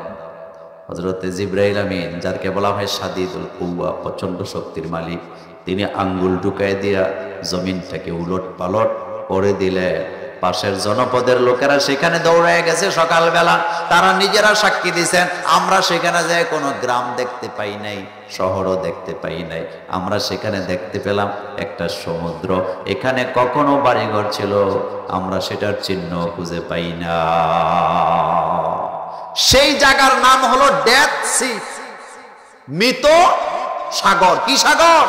হযরতে জিবরাইল আমিন, যাকে বলা হয় শাদীদুল কুওয়া, প্রচন্ড শক্তির মালিক, তিনি আঙ্গুল ঢুকায় দিয়া জমিনটাকে উলট পালট করে দিলে। পাশের জনপদের লোকেরা সেখানে দৌড়ায় গেছে সকালবেলা, তারা নিজেরা সাক্ষী দিয়েছেন, আমরা সেখানে যায় কোনো গ্রাম দেখতে পাই নাই, শহরও দেখতে পাই নাই, আমরা সেখানে দেখতে পেলাম একটা সমুদ্র। এখানে কখনো বাড়িঘর ছিল, আমরা সেটার চিহ্ন খুঁজে পাই না। সেই জায়গার নাম হলো ডেথ সি, মৃত সাগর। কি সাগর?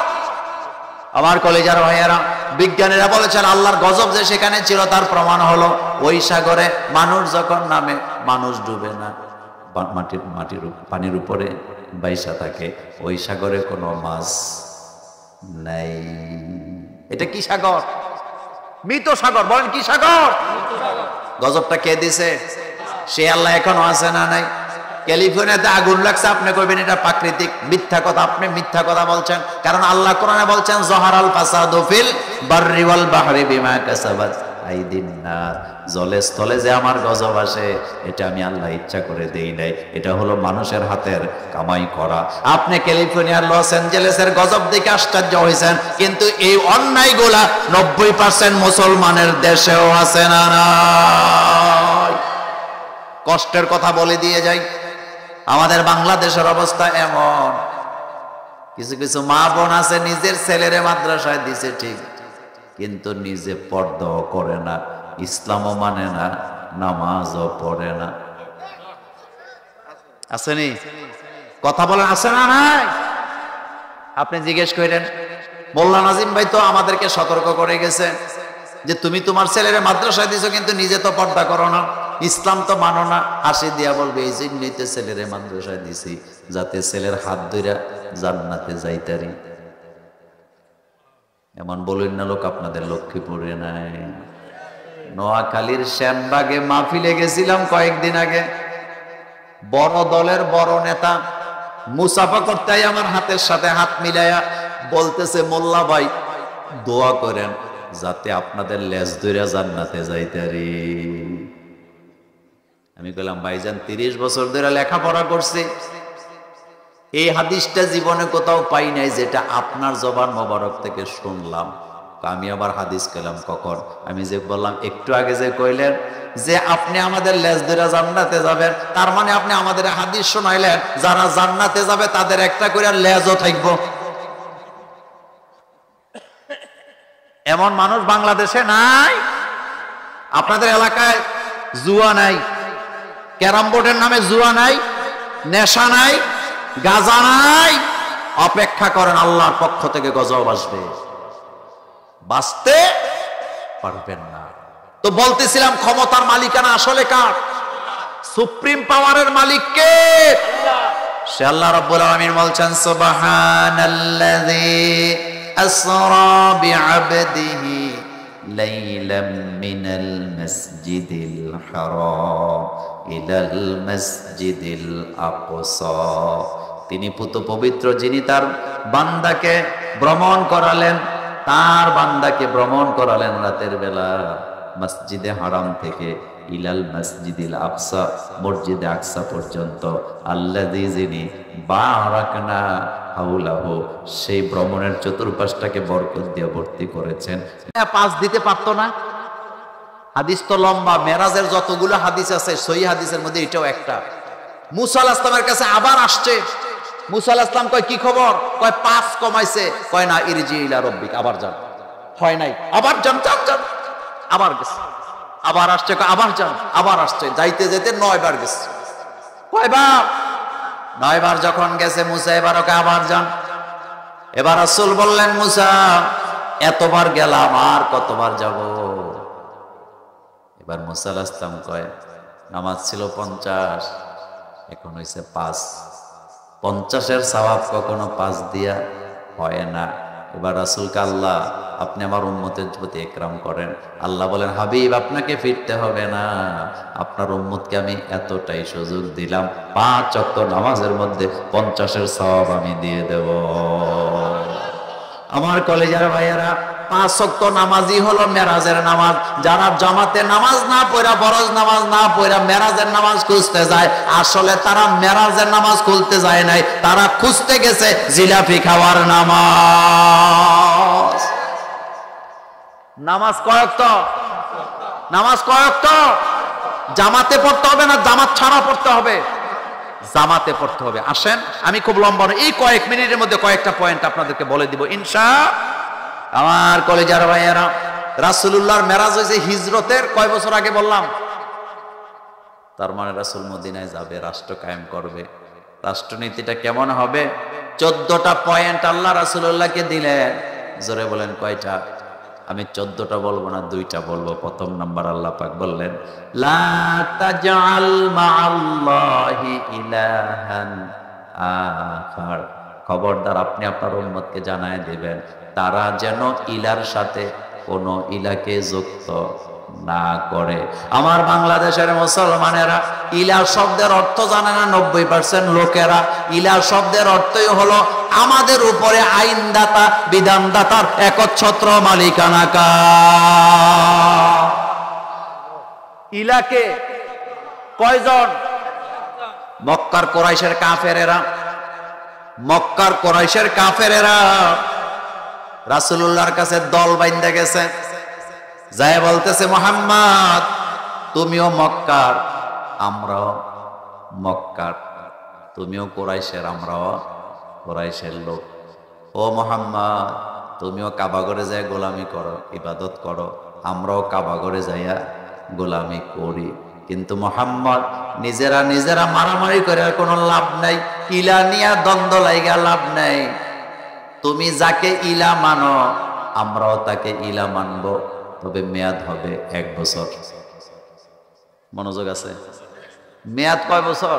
আমার কলেজার ভাইয়েরা, বিজ্ঞানীরা বলেছেন আল্লাহর গজব যে সেখানে ছিল, তার প্রমাণ হলো ওই সাগরে মানুষ যখন নামে, মানুষ ডুবে না, পানির উপরে বাইসা থাকে। ওই সাগরে কোনো মাছ নাই। এটা কি সাগর? মৃত সাগর। বলেন কি সাগর? গজবটা কে দিছে? সে আল্লাহ এখনো আছে না নাই? ক্যালিফোর্নিয়াতে আগুন লাগছে, আপনি কইবেন এটা প্রাকৃতিক। মিথ্যা কথা, আপনি মিথ্যা কথা বলছেন। কারণ আল্লাহ কোরআনে বলছেন, যহারাল ফাসাদু ফিল বাররি ওয়াল বাহরি বিমা কাসাবাত আইদিন নাস। জলে স্থলে যে আমার গজব আসে, এটা আমি আল্লাহ ইচ্ছা করে দেই নাই, এটা হলো মানুষের হাতের কামাই করা। আপনি ক্যালিফোর্নিয়ার লস অ্যাঞ্জেলেসের গজব দেখে আশ্চর্য হয়েছেন, কিন্তু এই অন্যায়গুলা 90% মুসলমানের দেশেও আছে না নাই? কষ্টের কথা বলে দিয়ে যাই, আমাদের বাংলাদেশের অবস্থা এমন, কিছু কিছু মা বোন আছে নিজের ছেলেরে মাদ্রাসায় দিছে ঠিক, কিন্তু নিজে পর্দাও করে না, ইসলামও মানে না, নামাজও পড়ে না। আসেনি? কথা বলেন, আছে না নাই? আপনি জিজ্ঞেস করেন, মোল্লা নাজিম ভাই তো আমাদেরকে সতর্ক করে গেছে যে তুমি তোমার ছেলের মাদ্রাসায় দিছো কিন্তু নিজে তো পর্দা করো না, ইসলাম তো মানো না। হাসি দিয়া বলবে এই জন্যই তো ছেলের মাদ্রাসায় দিছি, যাতে ছেলের হাত ধইরা জান্নাতে যাইতারি। এমন বলেন না লোক আপনাদের লক্ষ্মীপুরে নাই। নোয়াখালীর শ্যামবাগে মাহফিলে গেছিলাম কয়েকদিন আগে। বড় দলের বড় নেতা মুসাফা করতে আমার হাতের সাথে হাত মিলাইয়া বলতেছে, মোল্লা ভাই দোয়া করেন যাতে আপনাদের লেজ ধইরা জান্নাতে যাইতারি। আমি বললাম, ভাইজান 30 বছর ধরে লেখাপড়া করছি, এই হাদিসটা জীবনে কোথাও পাই নাই যেটা আপনার জবান মোবারক থেকে শুনলাম। আমি আবার হাদিস পেলাম কখন? আমি যে বললাম একটু আগে যে কইলেন যে আপনি আমাদের লেজ ধরে জান্নাতে যাবেন, তার মানে আপনি আমাদের হাদিস শোনাইলেন যারা জান্নাতে যাবে তাদের একটা করে লেজও থাকবো। এমন মানুষ বাংলাদেশে নাই? আপনাদের এলাকায় জুয়া নাই, ক্যারাম বোর্ডের নামে জুয়া নাই, নেশা নাই, গাজা নাই? অপেক্ষা করেন, আল্লাহর পক্ষ থেকে গজব আসবে, বাঁচতে পারবেন না। তো বলতেছিলাম ক্ষমতার মালিকানা আসলে কার? সুপ্রিম পাওয়ারের মালিক কে? সে আল্লাহ রাব্বুল আলামিন বলছেন, সুবহানাল্লাযী আসরা বিআবদিহি লাইলাম মিনাল মাসজিদিল হারাম ইলাল মাসজিদিল আকসা। তিনি পুত পবিত্র, যিনি তার বান্দাকে ভ্রমণ করালেন, তার বান্দাকে ভ্রমণ করালেন রাতের বেলা মসজিদে হারাম থেকে ইলাল মসজিদিল আকসা, মসজিদে আকসা পর্যন্ত। আল্লাযী, যিনি বারাকনা হাওলাহু, সেই ভ্রমণের চতুর্পাশটাকে বরকত দিয়ে ভর্তি করেছেন। পাঁচ দিতে পারতো না? হাদিস তো লম্বা, মেরাজের যতগুলো হাদিস আছে সহিহ হাদিসের মধ্যে এটাও একটা। মুসা আলাইহিস সালামের কাছে আবার আসছে। মুসা আলাইহিস সালাম কয় কি খবর? কয় 5 কমাইছে। কয় না, ইরজি ইলা রব্বিক, আবার যান। হয় নাই, আবার যান, যান যান, আবার গেছে। আবার আসছে, আবার যান, আবার আসছে। যাইতে যেতে 9 বার গেছে। কয়বার? 9 বার যখন গেছে মুসা, এবার ওকে আবার যান। এবার রাসূল বললেন, মুসা এতবার গেলাম, আর কতবার যাব? এবার মুসা আলাইহিস সালাম কয়, নামাজ ছিল 50, এখন হইছে 5। 50-এর সওয়াব কখনো 5 দিয়া হয় না। এবার রাসূলকে, আল্লাহ আপনি আমার উম্মতের প্রতি ইকরাম করেন। আল্লাহ বলেন, হাবিব আপনাকে ফিরতে হবে না, আপনার উম্মতকে আমি এতটাই সুযোগ দিলাম, 5 ওয়াক্ত নামাজের মধ্যে 50-এর সওয়াব আমি দিয়ে দেব। আমার কলেজের ভাইয়েরা, 5 ওয়াক্ত নামাজই হলো মেরাজের নামাজ। যারা জামাতে নামাজ না পড়া, ফরজ নামাজ না পড়া মেরাজের নামাজ খুঁজতে যায়, আসলে তারা মেরাজের নামাজ খুলতে যায় নাই, তারা খুঁজতে গেছে জিলাপি খাওয়ার নামাজ। নামাজ কয় ওয়াক্ত? নামাজ কয় ওয়াক্ত? জামাতে পড়তে হবে না জামাত ছাড়া পড়তে হবে? জামাতে পড়তে হবে। আসেন, আমি খুব লম্বা এই কয়েক মিনিটের মধ্যে কয়েকটা পয়েন্ট আপনাদেরকে বলে দিব ইনশাআল্লাহ। আমার কলেজার ভাইয়েরা, রাসূলুল্লাহর মেরাজ হয়েছে হিজরতের কয় বছর আগে বললাম? তার মানে রাসূল মদিনায় যাবে, রাষ্ট্র কায়েম করবে। রাষ্ট্রনীতিটা কেমন হবে? 14টা পয়েন্ট আল্লাহ রাসূলুল্লাহকে দিলেন। জোরে বলেন কয়টা? আমি 14টা বলবো না, 2টা বলবো। প্রথম নাম্বার, আল্লাহ পাক বললেন, লা তাজআল মাআল্লাহি ইলাহান আখার। খবরদার, আপনি আপনার উম্মতকে জানায় দিবেন তারা যেন ইলার সাথে কোন ইলাকে যুক্ত না করে। আমার বাংলাদেশের মুসলমানেরা ইলা শব্দের অর্থ জানে না 90% লোকেরা। ইলা শব্দের অর্থই হলো আমাদের উপরে আইনদাতা, বিধানদাতার একচ্ছত্র মালিকানা কার। ইলাকে কয়জন? মক্কার কুরাইশের কাফেরেরা। মক্কার কুরাইশের কাফেরেরা রাসূলুল্লাহর কাছে দল বাইন্ধা গেছে, যায় বলতেছে, মুহাম্মদ তুমিও মক্কার, আমরাও মক্কার, তুমিও কুরাইশের, আমরাও কুরাইশের লোক। ও মুহাম্মদ, তুমিও কাবাগরে যায় গোলামি করো, ইবাদত করো, আমরাও কাবাগরে যাইয়া গোলামি করি। কিন্তু মুহাম্মদ নিজেরা নিজেরা মারামারি করে আর কোনো লাভ নাই, ইলা নিয়া দ্বন্দ্ব লাইগা লাভ নাই। তুমি যাকে ইলা মানো আমরাও তাকে ইলা মানবো, তবে মেয়াদ হবে 1 বছর। মনোযোগ আছে? মেয়াদ কয় বছর?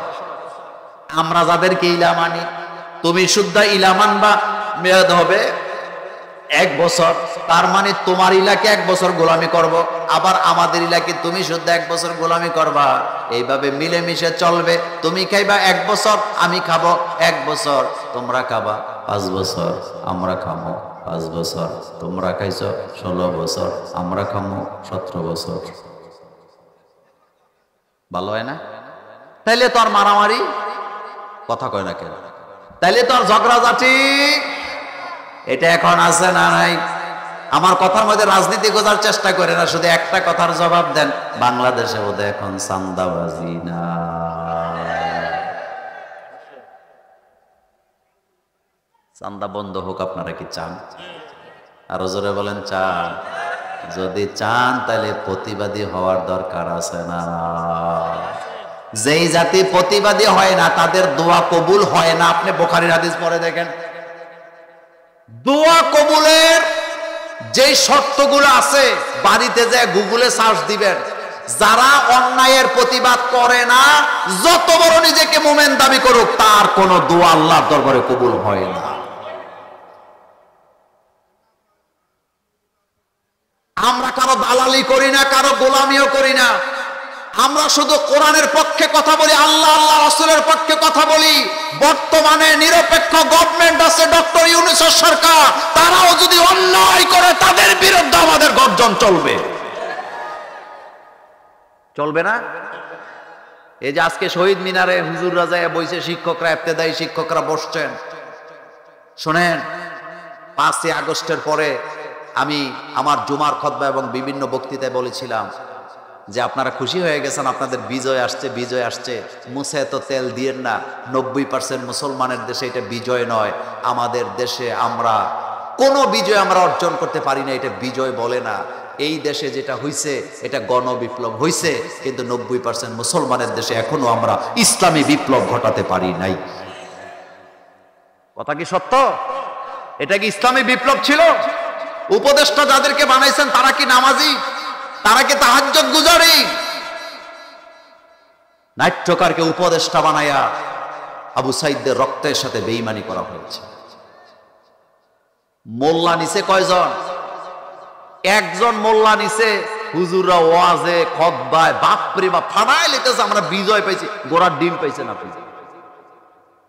আমরা যাদেরকে ইলা মানি, তুমি শুদ্ধ ইলা মানবা, মেয়াদ হবে 1 বছর। তার মানে তোমার ইলাকে 1 বছর গোলামি করব, আবার আমাদের ইলাকে তুমি শুদ্ধ 1 বছর গোলামি করবা। এইভাবে মিলেমিশে চলবে। তুমি খাইবা 1 বছর, আমি খাবো 1 বছর। তোমরা খাবা 5 বছর, আমরা খাবো 5 বছর। তোমরা খাইছো 16 বছর, আমরা খাবো 17 বছর। ভালো হয় না? তাইলে তো আর মারামারি, কথা কয় না কেন? তাইলে তো আর ঝগড়াঝাটি এটা এখন আছে না নাই? আমার কথার মধ্যে রাজনীতি খোঁজার চেষ্টা করে না, শুধু একটা কথার জবাব দেন, বাংলাদেশে বোধহয় এখন চান্দাবাজি না? চান্দা বন্ধ হোক, আপনারা কি চান? আরো জোরে বলেন চান? যদি চান তাহলে প্রতিবাদী হওয়ার দরকার আছে না? যেই জাতি প্রতিবাদী হয় না তাদের দোয়া কবুল হয় না। আপনি বুখারীর হাদিস পড়ে দেখেন, দোয়া কবুলের যে শর্তগুলো আছে বাড়িতে যে গুগলে সার্চ দিবেন, যারা অন্যায়ের প্রতিবাদ করে না, যত বড় নিজেকে মুমিন দাবি করুক, তার কোনো দোয়া আল্লাহর দরবারে কবুল হয় না। আমরা কারো দালালি করি না, কারো গোলামিও করি না। আমরা শুধু কোরআনের পক্ষে কথা বলি, আল্লাহ আল্লাহ রাসূলের পক্ষে কথা বলি। বর্তমানে নিরপেক্ষ গভর্নমেন্ট আছে, ডক্টর ইউনূসের সরকার, তারাও যদি অন্যায় করে তাদের বিরুদ্ধে আমাদের গর্জন চলবে। চলবে না? এই যে আজকে শহীদ মিনারে হুজুররা যায় বইছে, শিক্ষকরা, ইবতেদায়ী শিক্ষকরা বসছেন। শোনেন, 5ই আগস্টের পরে আমি আমার জুমার খুতবা এবং বিভিন্ন বক্তৃতায় বলেছিলাম যে আপনারা খুশি হয়ে গেছেন, আপনাদের বিজয় আসছে, বিজয় আসছে। মুছে তো তেল দিয়েন না। 90% মুসলমানের দেশে এটা বিজয় নয়। আমাদের দেশে আমরা কোনো বিজয় আমরা অর্জন করতে পারি না, এটা বিজয় বলে না। এই দেশে যেটা হইছে এটা গণবিপ্লব হইছে, কিন্তু 90% মুসলমানের দেশে এখনো আমরা ইসলামী বিপ্লব ঘটাতে পারি নাই। কথা কি সত্য? এটা কি ইসলামী বিপ্লব ছিল? উপদেষ্টা যাদেরকে বানাইছেন তারা কি নামাজি? তারা কি তাহাজ্জুদ গুজারি? নাট্যকারকে উপদেষ্টা বানায়া আবু সাইদদের রক্তের সাথে বেঈমানি করা হয়েছে। মোল্লা নিছে কয়জন? একজন মোল্লা নিছে। হুজুররা ওয়াজে খুতবায় বাপরে বাপ ফাড়ায় লিতেছে, আমরা বিজয় পাইছি। গোড়ার ডিম পাইছেন আপনি,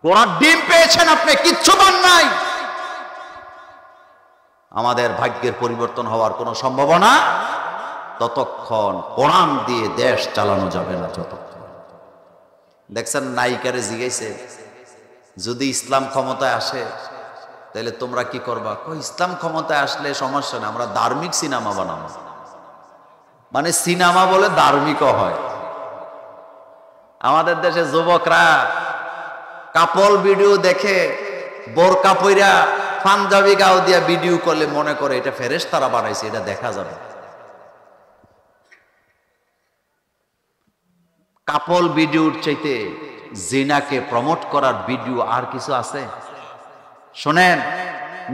গোড়ার ডিম পেয়েছেন আপনি, কিচ্ছু পান নাই। আমাদের ভাগ্যের পরিবর্তন হওয়ার কোনো সম্ভাবনা ততক্ষণ কোরআন দিয়ে দেশ চালানো যাবে না। যতক্ষণ দেখছেন নায়িকারে জিজ্ঞাসে, যদি ইসলাম ক্ষমতায় আসে তাহলে তোমরা কি করবা? ইসলাম ক্ষমতায় আসলে সমস্যা না, আমরা ধার্মিক সিনেমা বানাবো। মানে সিনেমা বলে ধার্মিকও হয়। আমাদের দেশে যুবকরা কাপল ভিডিও দেখে বোরকা পইরা পাঞ্জাবি গাও দিয়া ভিডিও করলে মনে করে এটা ফেরেশতারা বানাইছে, এটা দেখা যাবে। কাপল ভিডিওর চাইতে জিনাকে প্রমোট করার ভিডিও আর কিছু আছে? শোনেন,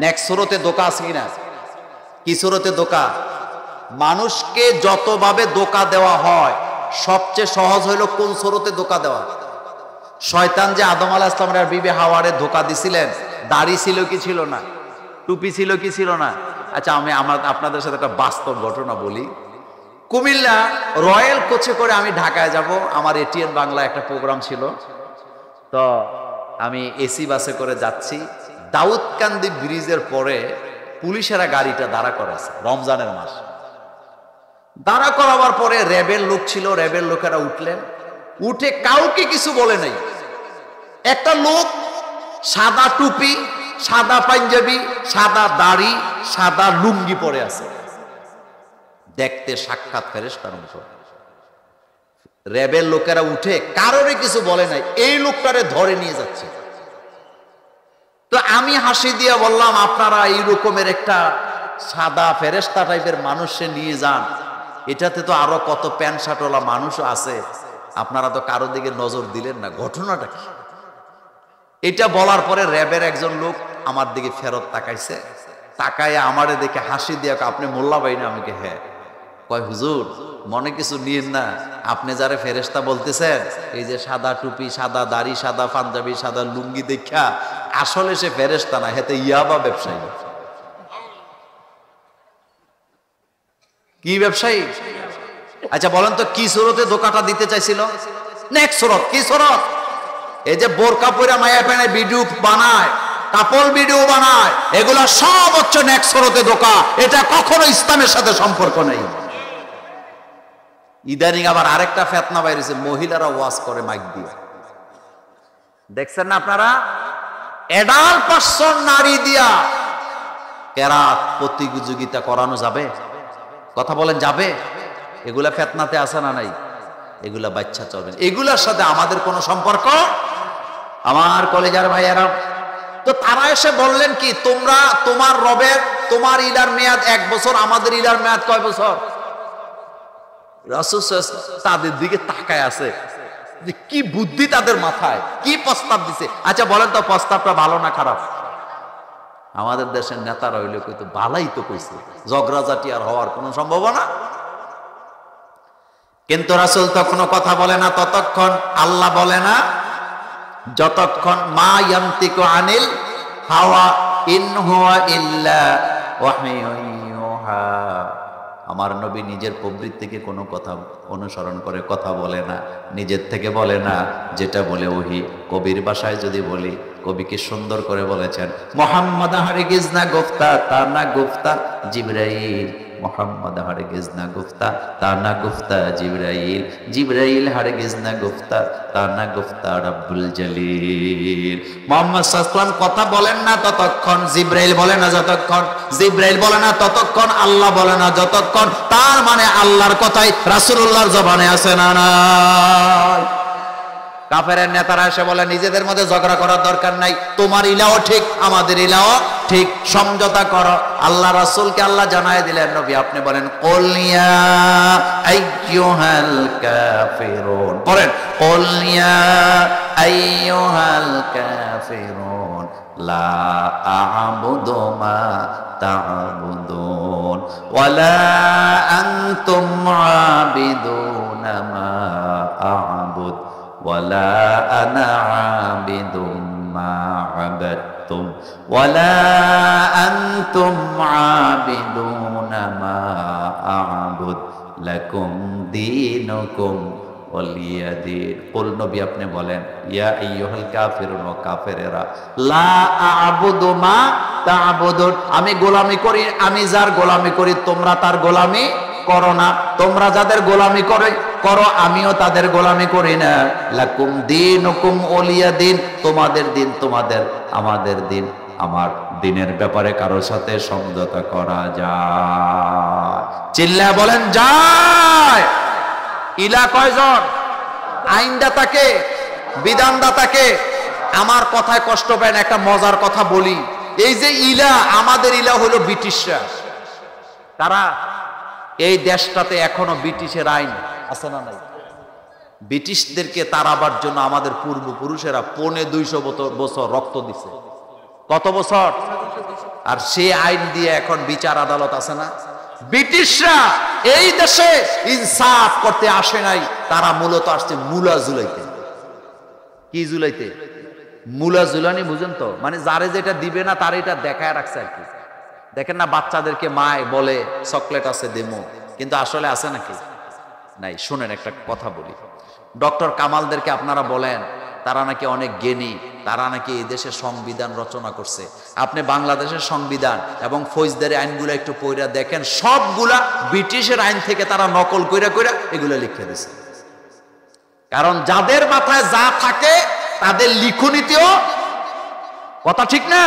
নেক্সট সুরতে ধোঁকা আছে কিনা? কি সুরতে ধোঁকা? মানুষকে যতভাবে ধোঁকা দেওয়া হয়, সবচেয়ে সহজ হইল কোন সুরতে ধোঁকা দেওয়া? শয়তান যে আদম আলাইহিস সালামের আর বিবি হাওয়ারে ধোঁকা দিছিলেন, দাড়ি ছিল কি ছিল না? টুপি ছিল কি ছিল না? আচ্ছা, আমি আপনাদের সাথে একটা বাস্তব ঘটনা বলি। কুমিল্লা রয়্যাল কোচে করে আমি ঢাকায় যাব, আমার এটিএন বাংলা একটা প্রোগ্রাম ছিল। তো আমি এসি বাসে করে যাচ্ছি। দাউদকান্দি ব্রিজের পরে পুলিশেরা গাড়িটা দাঁড়া করেছে, রমজানের মাস। দাঁড়া করাবার পরে র্যাবের লোক ছিল, র্যাবের লোকেরা উঠলেন, উঠে কাউকে কিছু বলে নাই। একটা লোক সাদা টুপি, সাদা পাঞ্জাবি, সাদা দাড়ি, সাদা লুঙ্গি পরে আছে, দেখতে সাক্ষাৎ ফেরেশতার মতো। র্যাবের লোকেরা উঠে কারোরই কিছু বলে নাই, এই লোকটারে ধরে নিয়ে যাচ্ছে। তো আমি হাসি দিয়ে বললাম, আপনারা এই রকমের একটা সাদা ফেরেশতা টাইপের মানুষে নিয়ে যান, এটাতে তো আরো কত প্যান্ট শার্টওয়ালা মানুষও আছে, আপনারা তো কারো দিকে নজর দিলেন না। ঘটনাটা কি? এটা বলার পরে র্যাবের একজন লোক আমার দিকে ফেরত তাকাইছে, তাকায় আমারে দেখে হাসি দিয়ে, আপনি মোল্লা ভাই না? আমি কে হ্যাঁ। কয় হুজুর মনে কিছু নিয়েন না, আপনি যারা ফেরেশতা বলতেছেন, এই যে সাদা টুপি, সাদা দাড়ি, সাদা পাঞ্জাবি, সাদা লুঙ্গি দেখা, আসলে সে ফেরেশতা না, হেতে ইয়াবা ব্যবসায়ী। কি ব্যবসায়ী? আচ্ছা বলেন তো কি সুরতে ধোকাটা দিতে চাইছিল? নেক্সট সুরত। কি সুরত? এই যে বোরকা পরে মায়া পেনে ভিডিও বানায়, কাপল ভিডিও বানায়, এগুলা সব হচ্ছে নেক্সট সুরতে ধোকা। এটা কখনো ইসলামের সাথে সম্পর্ক নেই। ইদানিং আবার আরেকটা ফেতনা বাইরেছে, মহিলারা ওয়াজ করে মাইক দিয়ে, দেখছেন না আপনারা? এডাল পার্সন নারী দিয়া কেরাত প্রতিযোগিতা করানো যাবে? কথা বলেন যাবে? এগুলা ফেতনাতে আছে না নাই? এগুলা বাচ্চা চলবে, এগুলার সাথে আমাদের কোনো সম্পর্ক। আমার কলেজার ভাইয়েরা, তো তারা এসে বললেন কি, তোমরা তোমার রবের, তোমার ইলার মেয়াদ 1 বছর, আমাদের ইলার মেয়াদ কয় বছর? রাসূল তাদের দিকে তাকায় আছে যে কি বুদ্ধি তাদের মাথায়, কি প্রস্তাব দিছে। আচ্ছা বলেন তো প্রস্তাবটা ভালো না খারাপ? আমাদের দেশের নেতারা হইলে কইতো ভালাই তো কইছে, ঝগড়াঝাটি আর হওয়ার কোনো সম্ভাবনা। কিন্তু রাসূল তো কোনো কথা বলে না ততক্ষণ, আল্লাহ বলে না যতক্ষণ, মা ইয়ান্তিকু আনিল হাওয়া ইন হুয়া ইল্লা ওয়াহয়ুন ইউহা। আমার নবী নিজের প্রবৃত্তি থেকে কোনো কথা অনুসরণ করে কথা বলে না, নিজের থেকে বলে না, যেটা বলে ওহি। কবির ভাষায় যদি বলি, কবিকে সুন্দর করে বলেছেন, মোহাম্মদ হারগিজ না গুফতা তা না গুফতা জিবরাইল, মোহাম্মদ হারগিজ না গুফতা তা না গুফতা জিবরাইল, জিবরাইল হারগিজ না গুফতা তা না গুফতা রব্বুল জলিল। মুহাম্মদ সাল্লাল্লাহু আলাইহি ওয়াসাল্লাম কথা বলেন না ততক্ষণ, জিবরাইল বলে না যতক্ষণ, জিবরাইল বলে না ততক্ষণ, আল্লাহ বলে না যতক্ষণ। তার মানে আল্লাহর কথাই রাসূলুল্লাহর জবানে আছে না নাই? কাফেরের নেতারা এসে বলে নিজেদের মধ্যে ঝগড়া করার দরকার নাই, তোমার ইলাও ঠিক, আমাদের ইলাও ঠিক, সমঝোতা করো। আল্লাহ রাসূলকে আল্লাহ জানায় দিলেন, নবী আপনি বলেন, কুল ইয়া আইয়ুহাল কাফিরুন, বলেন কুল ইয়া আইয়ুহাল কাফিরুন লা আ'বুদু মা তা'বুদুন ওয়ালা আনতুম আবিদুনা মা আ'বুদ ওয়ালা আনা আবিদুম মা আবাদতুম ওয়ালা আনতুম আবিদুনা মা আ'বুদ লাকুম দীনুকুম ওয়ালিয়া দীন। কুল নবী আপনি বলেন, ইয়া আইয়ুহাল কাফিরুন, ও কাফেরেরা, লা আ'বুদু মা তা'বুদুন, আমি গোলামি করি, আমি যার গোলামি করি তোমরা তার গোলামি করো না, তোমরা যাদের গোলামি করো আমিও তাদের গোলামি করি না। লাকুম দীনুকুম ওয়ালিয়া দীন, তোমাদের দিন তোমাদের, আমাদের দিন আমার। দিনের ব্যাপারে কারোর সাথে সমঝোতা করা যায়? চিল্লায় বলেন যায়। ইলা কয়জন? আইনদাতাকে, বিধানদাতাকে। আমার কথায় কষ্ট পায় না, একটা মজার কথা বলি। এই যে ইলা, আমাদের ইলা হলো ব্রিটিশরা। তারা এই দেশটাতে এখনো ব্রিটিশের আইন আছে না নাই? ব্রিটিশদেরকে তাড়াবার জন্য আমাদের পূর্বপুরুষেরা 250 বছর রক্ত দিছে। কত বছর? আর সে আইন দিয়ে এখন বিচার আদালত আছে না? ব্রিটিশরা এই দেশে ইনসাফ করতে আসে নাই, তারা মূলত আসছে মুলা জুলাইতে। কি জুলাইতে? মুলা জুলানি, বুঝেন তো? মানে যারে যেটা দিবে না তার এটা দেখায় রাখছে আর কি। দেখেন না বাচ্চাদেরকে মায় বলে চকলেট আছে দেমো, কিন্তু আসলে আছে নাকি? নাই। শুনেন একটা কথা বলি, ডক্টর কামালদেরকে আপনারা বলেন তারা নাকি অনেক জ্ঞানী, তারা নাকি এই দেশের সংবিধান রচনা করছে। আপনি বাংলাদেশের সংবিধান এবং ফৌজদারি আইনগুলো একটু পড়া দেখেন, সবগুলা ব্রিটিশের আইন থেকে তারা নকল কইরা কইরা এগুলো লিখে দিছে। কারণ যাদের মাথায় যা থাকে তাদের লিখনীতিও কথা ঠিক না।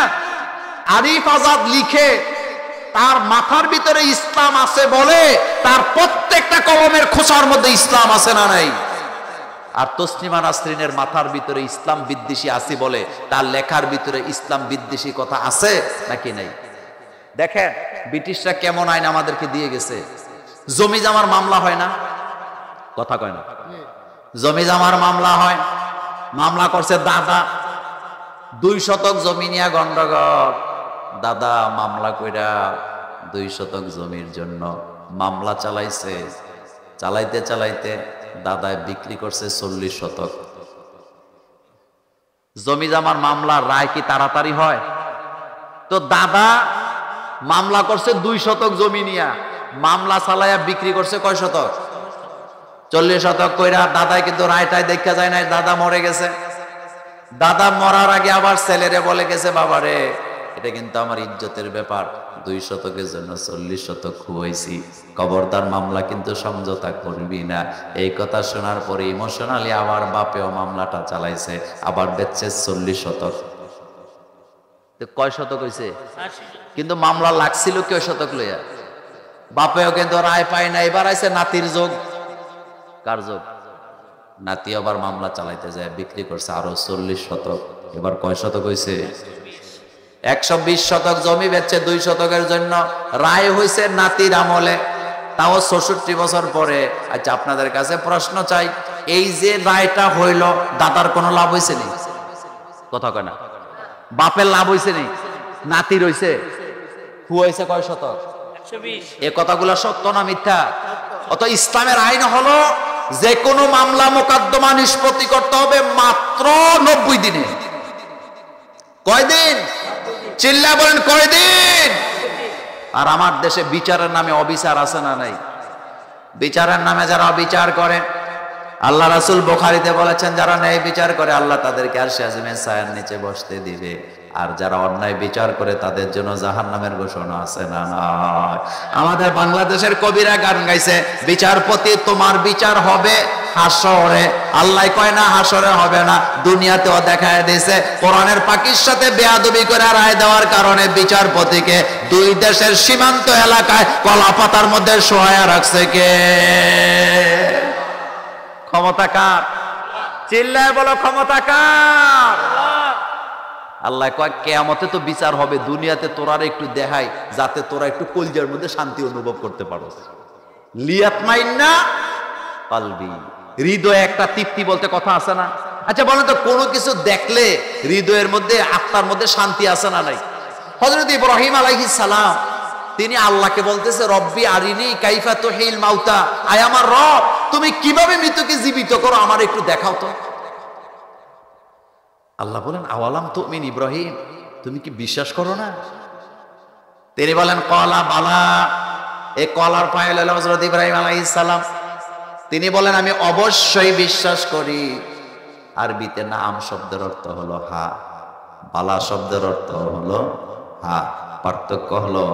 আরিফ আজাদ লিখে তার মাথার ভিতরে ইসলাম আছে বলে তার প্রত্যেকটা কলমের খোসার মধ্যে ইসলাম আছে না নাই? আর তসলিমা নাসরিনের মাথার ভিতরে ইসলাম বিদ্বেষী আছে বলে তার লেখার ভিতরে ইসলাম বিদ্বেষী কথা আছে নাকি নাই? দেখেন ব্রিটিশরা কেমন আইন আমাদেরকে দিয়ে গেছে। জমি জমার মামলা হয় না? কথা কয় না? জমি জমার মামলা হয়। মামলা করছে দাদা, 2 শতক জমি নিয়ে গন্ডগোল। দাদা মামলা কইরা 2 শতক জমির জন্য মামলা চালাইছে। চালাইতে চালাইতে দাদায় বিক্রি করছে 40 শতক। জমি জমার মামলার রায় কি তাড়াতাড়ি হয়? তো দাদা মামলা করছে 2 শতক জমি নিয়া, মামলা চালাইয়া বিক্রি করছে কয় শতক? 40 শতক কইরা। দাদাই কিন্তু রায়টাই দেখা যায় নাই, দাদা মরে গেছে। দাদা মরার আগে আবার ছেলেরে বলে গেছে, বাবা রে এটা কিন্তু আমার ইজ্জতের ব্যাপার, 2 শতকের জন্য 40 শতক খুয়াইছি, খবরদার মামলা কিন্তু সমঝোতা করবি না। এই কথা শোনার পরে ইমোশনালি আবার বাপেও মামলাটা চালাইছে, আবার বেচছে 40 শতক। কয় শতক হয়েছে? কিন্তু মামলা লাগছিল কয় শতক লইয়া? বাপেও কিন্তু রায় পায় না। এবার আইছে নাতির যোগ। কার যোগ? নাতি আবার মামলা চালাইতে যায়, বিক্রি করছে আরো 40 শতক। এবার কয় শতক হয়েছে? 120 শতক জমি বেচছে 2 শতকের জন্য। রায় হয়েছে নাতির আমলে, তাও 64 বছর পরে। আচ্ছা আপনাদের কাছে প্রশ্ন চাই, এই যে রায়টা হইল দাদার কোনো লাভ হয়েছে নি? কথা কয় না? বাপের লাভ হয়েছে নি? নাতির হয়েছে? হয়েছে কয় শতক? 120। এ কথাগুলো সত্য না মিথ্যা? অত ইসলামের আইন হলো যে কোনো মামলা মোকদ্দমা নিষ্পত্তি করতে হবে মাত্র 90 দিনে। কয়দিন? চিল্লা বলেন কয়দিন? আর আমার দেশে বিচারের নামে অবিচার আছে না নাই? বিচারের নামে যারা অবিচার করে, আল্লাহ রাসূল বুখারীতে বলেছেন, যারা ন্যায় বিচার করে আল্লাহ তাদেরকে আরশে আজিমের ছায়ার নিচে বসতে দিবে। আর যারা অন্যায় বিচার করে তাদের জন্য জাহান্নামের ঘোষণা আছে না নাই? আমাদের বাংলাদেশের কবিরা গান গাইছে, বিচারপতি তোমার বিচার হবে হাসরে। আল্লাহ কয় না হাসরে হবে না, দুনিয়াতেও দেখায় দিয়েছে। কোরআনের পাকির সাথে বেয়াদবি করে রায় দেওয়ার কারণে বিচারপতিকে 2 দেশের সীমান্ত এলাকায় কলা পাতার মধ্যে শোয়া রাখছে কে? ক্ষমতা কার? চিল্লায় বলো ক্ষমতা কার? আল্লাহ কয় কিয়ামতে তো বিচার হবে, দুনিয়াতে তোরা একটু দেখাই যাতে তোরা একটু কলজার মধ্যে শান্তি অনুভব করতে পারো। লিয়াতমাইন্না কলবি, হৃদয়ে একটা তৃপ্তি বলতে কথা আছে না? আচ্ছা বলেন তো, কোনো কিছু দেখলে হৃদয়ের মধ্যে আত্মার মধ্যে শান্তি আছে না নাই? হযরত ইব্রাহিম আলাইহিস সালাম তিনি আল্লাহকে বলতেছে, রব্বি আরিনি কাইফা তুহিল মাউতা, আয় আমার রব তুমি কিভাবে মৃতকে জীবিত করো আমার একটু দেখাও তো। আল্লাহ বলেন, আওয়ালাম তুমিন ইব্রাহিম, তুমি কি বিশ্বাস করো না? তিনি বলেন কলা বালা। এই কলার ফাইল হলো হযরত ইব্রাহিম আলাইহিস সালাম। তিনি বলেন আমি অবশ্যই বিশ্বাস করি। আরবিতে নাম শব্দের অর্থ হলো হা, বালা শব্দের অর্থ হলো হা। পার্থক্য হলো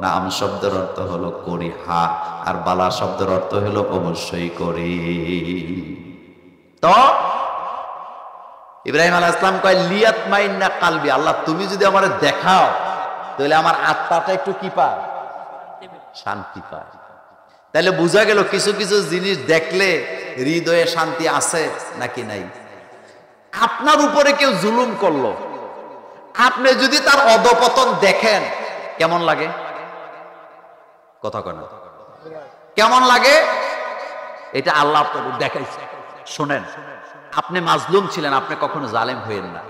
নাম শব্দের অর্থ হলো করি হা, আর বালা শব্দের অর্থ হলো অবশ্যই করি। তো ইব্রাহিম আলাইহিস সালাম কয় লিয়াতমাইন্না কালবি, আল্লাহ তুমি যদি আমারে দেখাও তাহলে আমার আত্মাটা একটু কি পায়? শান্তি পায়। তাহলে বোঝা গেল কিছু কিছু জিনিস দেখলে হৃদয়ে শান্তি আছে নাকি নাই। আপনার উপরে কেউ জুলুম করলো, আপনি যদি তার অধপতন দেখেন কেমন লাগে? কথা কয় না? কেমন লাগে? এটা আল্লাহ আপনাকে দেখাইছে। শোনেন, আপনি মাজলুম ছিলেন, আপনি কখনো জালেম হইেন না।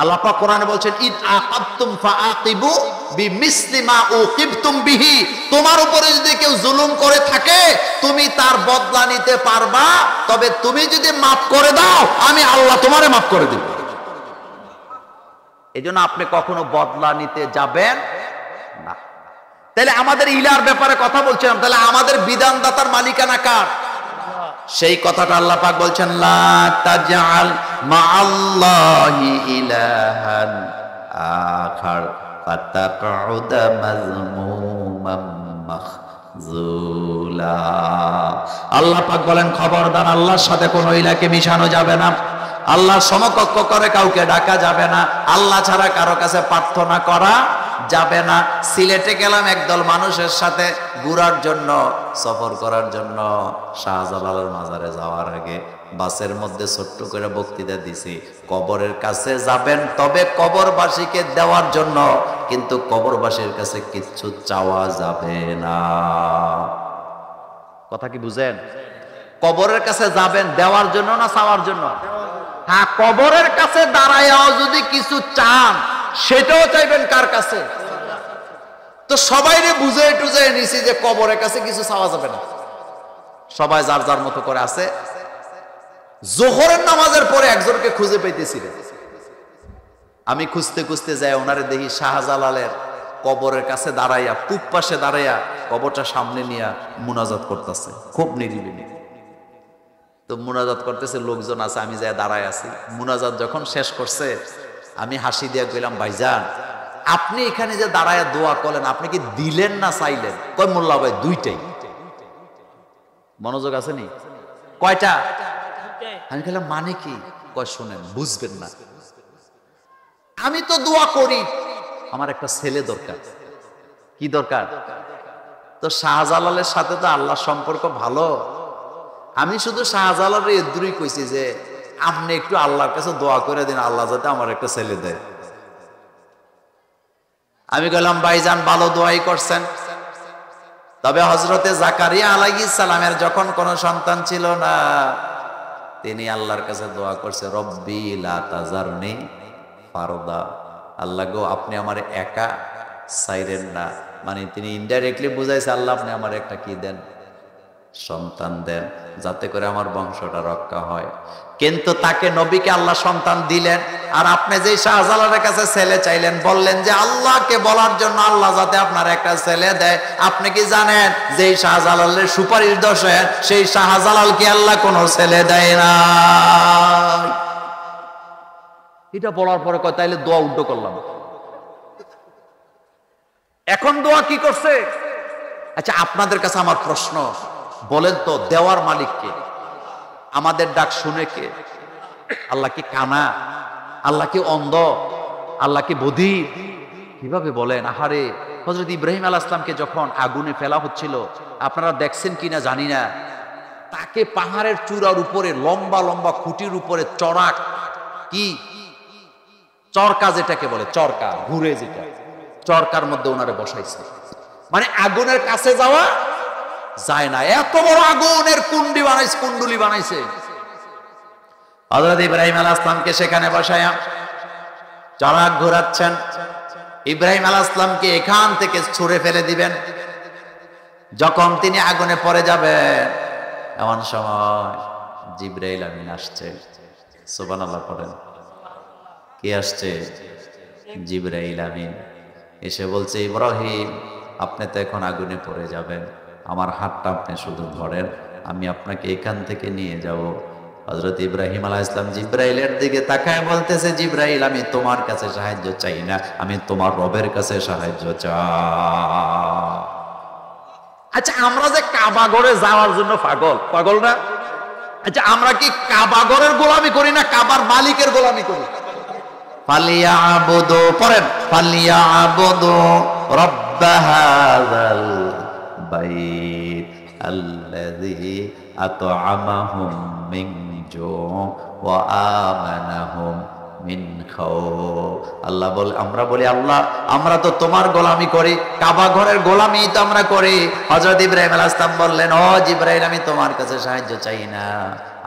আল্লাহ পাক কোরআনে বলছেন, ইদ আকাবতুম ফাআকিবু বিমিসলি মা উকিবতুম বিহি, তোমার উপরে যদি কেউ জুলুম করে থাকে তুমি তার বদলা নিতে পারবা, তবে তুমি যদি মাফ করে দাও আমি আল্লাহ তোমারে মাফ করে দেব। এজন্য আপনি কখনো বদলা নিতে যাবেন না। তাহলে আমাদের ইলার ব্যাপারে কথা বলছিলাম, তাহলে আমাদের বিধানদাতার মালিকানা কার? সেই কথাটা আল্লাহ পাক বলছেন, লা তাজআল মাআল্লাহি ইলাহান আখার ফাতাকউদা মাযমুমান মাখজুলা। আল্লাহ পাক বলেন খবরদার আল্লাহর সাথে কোনো ইলাকে মিশানো যাবে না, আল্লাহর সমকক্ষ করে কাউকে ডাকা যাবে না, আল্লাহ ছাড়া কারো কাছে প্রার্থনা করা যাবে না। সিলেটে গেলাম একদল মানুষের সাথে ঘুরার জন্য, সফর করার জন্য। শাহজালালের মাজারে যাওয়ার আগে বাসের মধ্যে ছোট্ট করে বক্তৃতা দিছি, কবরের কাছে যাবেন তবে কবরবাসীকে দেওয়ার জন্য, কিন্তু কবরবাসীর কাছে কিচ্ছু চাওয়া যাবে না। কথা কি বুঝেন? কবরের কাছে যাবেন দেওয়ার জন্য না চাওয়ার জন্য? হ্যাঁ, কবরের কাছে দাঁড়ায়ও যদি কিছু চান সেটাও চাইবেন কার কাছে? তো সবাইরে বুঝে টুঝে নিছি যে কবরের কাছে কিছু চাওয়া যাবে না, সবাই যার যার মতো করে আছে। জোহরের নামাজের পরে একজনকে খুঁজে পাইতেছিলেন, আমি খুঁজতে খুঁজতে যাই ওনারে দেখি শাহজালালের কবরের কাছে দাঁড়াইয়া, পূব পাশে দাঁড়াইয়া কবরটা সামনে নিয়ে মুনাজাত করতেছে, খুব নিরিবিলি। তো মুনাজাত করতেছে, লোকজন আছে, আমি যাই দাঁড়ায় আছি। মুনাজাত যখন শেষ করছে আমি হাসি দিয়ে কইলাম, ভাইজান আপনি এখানে যে দাঁড়ায় দোয়া করলেন, আপনি কি দিলেন না চাইলেন? কয় মোল্লা ভাই দুইটাই। মনোযোগ আছে নি? কয়টা? আমি বললাম মানে কি? কয় শুনেন, বুঝবেন না, আমি তো দোয়া করি, আমার একটা ছেলে দরকার। কি দরকার? তো শাহজালালের সাথে তো আল্লাহর সম্পর্ক ভালো, আমি শুধু শাহজালালের এদুরই কইছি যে আপনি একটু আল্লাহর কাছে দোয়া করে দিন, আল্লাহ যাতে আমার একটা ছেলে দেয়। আমি বললাম ভাইজান ভালো দোয়াই করছেন, তবে হযরতে জাকারিয়া আলাইহিস সালামের যখন কোনো সন্তান ছিল না, তিনি আল্লাহর কাছে দোয়া করছে, রব্বি লা তাজারনি ফারদা, আল্লাহ গো আপনি আমার একা ছাইরেন না। মানে তিনি ইনডাইরেক্টলি বুঝাইছে, আল্লাহ আপনি আমার একটা কি দেন, সন্তান দেন, যাতে করে আমার বংশটা রক্ষা হয়। কিন্তু তাকে নবীকে আল্লাহ সন্তান দিলেন, আর আপনি যে শাহজালালের কাছে ছেলে চাইলেন, বললেন যে আল্লাহকে বলার জন্য আল্লাহ যাতে আপনার একটা ছেলে দেয়। আপনি কি জানেন যে শাহজালালের সুপারিশ দোষে সেই শাহজালালকে আল্লাহ কোনো ছেলে দেয় না? এটা বলার পরে কয় তাইলে দোয়া উল্টো করলাম। এখন দোয়া কি করছে? আচ্ছা আপনাদের কাছে আমার প্রশ্ন, বলেন তো দেওয়ার মালিক কে? আমাদের ডাক শুনে কে? আল্লাহ কি কানা? আল্লাহ কি অন্ধ? আল্লাহ কি বধির? কিভাবে বলেন? আহারে, হযরত ইব্রাহিম আলাইহিস সালামকে যখন আগুনে ফেলা হচ্ছিল, আপনারা দেখছেন কিনা জানি না, তাকে পাহাড়ের চূড়ার উপরে লম্বা লম্বা খুঁটির উপরে চড়াক, কি চরকা যেটাকে বলে, চরকা ঘুরে যেটা, চরকার মধ্যে ওনারে বসাইছে। মানে আগুনের কাছে যাওয়া যায় না, এত বড় আগুনের কুণ্ডি বানাইছে, কুণ্ডুলি বানাইছে। হযরত ইব্রাহিম আলাইহিস সালামকে সেখানে বসায়া চড়াক ঘোরাচ্ছেন। ইব্রাহিম আলাইহিস সালামকে এখান থেকে ছুঁড়ে ফেলে দিবেন, যখন তিনি আগুনে পড়ে যাবেন এমন সময় জিবরাইল আমিন আসছে। সুবহানাল্লাহ পড়েন। কে আসছে? জিবরাইল আমিন এসে বলছে, ইব্রাহিম আপনি তো এখন আগুনে পড়ে যাবেন, আমার হাতটা আপনি শুধু ধরেন, আমি আপনাকে এখান থেকে নিয়ে যাব। হযরত ইব্রাহিম আলাইহিস সালাম জিবরাইলের দিকে তাকায় বলতেছে, জিবরাইল আমি তোমার কাছে সাহায্য চাই না, আমি তোমার রবের কাছে সাহায্য চাই। আচ্ছা আমরা যে কাবাগরে যাওয়ার জন্য পাগল, পাগল না? আচ্ছা আমরা কি কাবাগরের গোলামি করি না কাবার মালিকের গোলামি করি? ফালিয়াবুদু, পড়েন, ফালিয়াবুদু রব্ব হাযাল বাইত আল্লাযী আত'আমাহুম মিন জু' ওয়া আমানাহুম মিন খাউফ। আল্লাহ বলে, আমরা বলি আল্লাহ আমরা তো তোমার গোলামি করি, কাবা ঘরের গোলামি তো আমরা করি। হযরত ইব্রাহিম আলাইহিস সালাম বললেন, ও জিবরাইল আমি তোমার কাছে সাহায্য চাই না,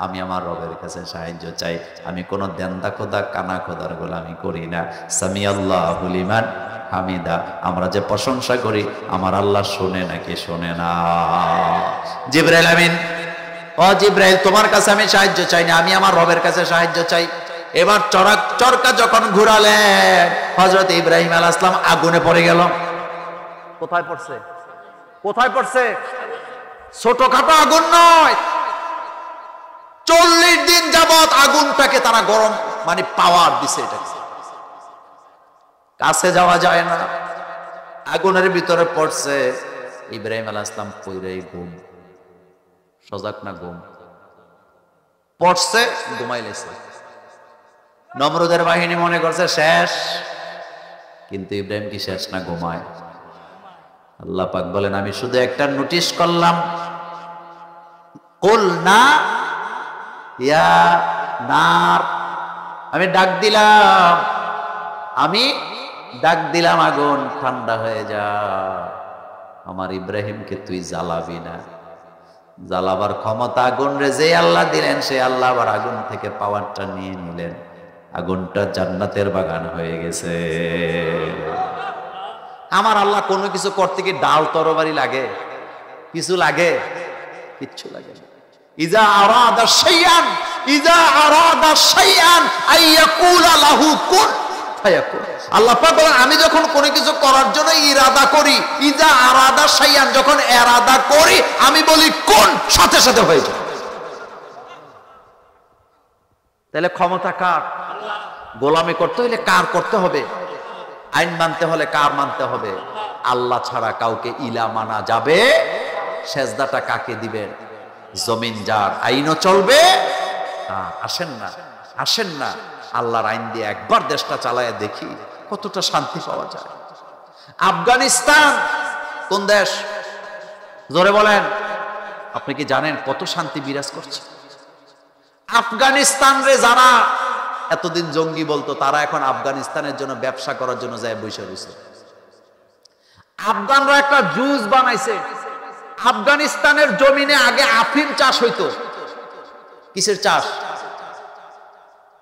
আমি আমার রবের কাছে সাহায্য চাই, আমি কোনো দেন্দা খোদা কানা খোদার গোলামি করি না। সামিআল্লাহু লিমান হামিদা, আমরা যে প্রশংসা করি আমার আল্লাহ শোনে নাকি শোনে না? জিবরাইল আমিন, ও জিবরাইল তোমার কাছে আমি সাহায্য চাই না, আমি আমার রবের কাছে সাহায্য চাই। এবার চরকা যখন ঘুরালেন হযরত ইব্রাহিম আলাইহিস সালাম আগুনে পড়ে গেল। কোথায় পড়ছে? কোথায় পড়ছে? ছোটখাটো আগুন নয়, 40 দিন যাবত আগুনটাকে তারা গরম মানে পাওয়ার দিছে, এটাকে কাছে যাওয়া যায় না, আগুনের ভিতরে পড়ছে। ইব্রাহিম আলাইহিস সালাম পইরাই ঘুম, সজাগ না ঘুম পড়ছে, ঘুমাইলেছে। নমরুদের বাহিনী মনে করছে শেষ, কিন্তু ইব্রাহিম কি শেষ না ঘুমায়? আল্লাহ পাক বলেন, আমি শুধু একটা নোটিশ করলাম, কুল না ইয়া নার, আমি ডাক দিলাম, আমি ডাক দিলাম আগুন ঠান্ডা হয়ে যা, আমার ইব্রাহিমকে তুই জ্বালাবি না। জ্বালাবার ক্ষমতা আগুন রে যে আল্লাহ দিলেন, সে আল্লাহ আবার আগুন থেকে পাওয়ারটা নিয়ে নিলেন, আগুনটা জান্নাতের বাগান হয়ে গেছে। আমার আল্লাহ কোনো কিছু করতে কি ডাল তরবারি লাগে? কিছু লাগে? কিচ্ছু লাগে না। ইজা আরাদা শাইআন, ইজা আরাদা শাইআন আইয়াকুলা লাহু কুন ফায়াকুন। আল্লাহ পাক বলেন, আমি যখন কোনো কিছু করার জন্য ইরাদা করি, ইজা আরাদা শাইআন, যখন ইরাদা করি আমি বলি কোন, সাথে সাথে হয়ে যায়। তাহলে ক্ষমতা কার? গোলামি করতে হলে কার করতে হবে? আইন মানতে হলে কার মানতে হবে? আল্লাহ ছাড়া কাউকে ইলা মানা যাবে? সেজদাটা কাকে দিবেন? জমিন যার, আইনও চলবে। আসেন না, আসেন না, আল্লাহর আইন দিয়ে একবার দেশটা চালায় দেখি কতটা শান্তি পাওয়া যায়। আফগানিস্তান কোন দেশ? জোরে বলেন। আপনি কি জানেন কত শান্তি বিরাজ করছে? আফগানিস্তান রে যারা এতদিন জঙ্গি বলতো, তারা এখন আফগানিস্তানের জন্য ব্যবসা করার জন্য যায় বসে রয়েছে। আফগানরা একটা জুস বানাইছে। আফগানিস্তানের জমিনে আগে আফিম চাষ হইতো। কিসের চাষ?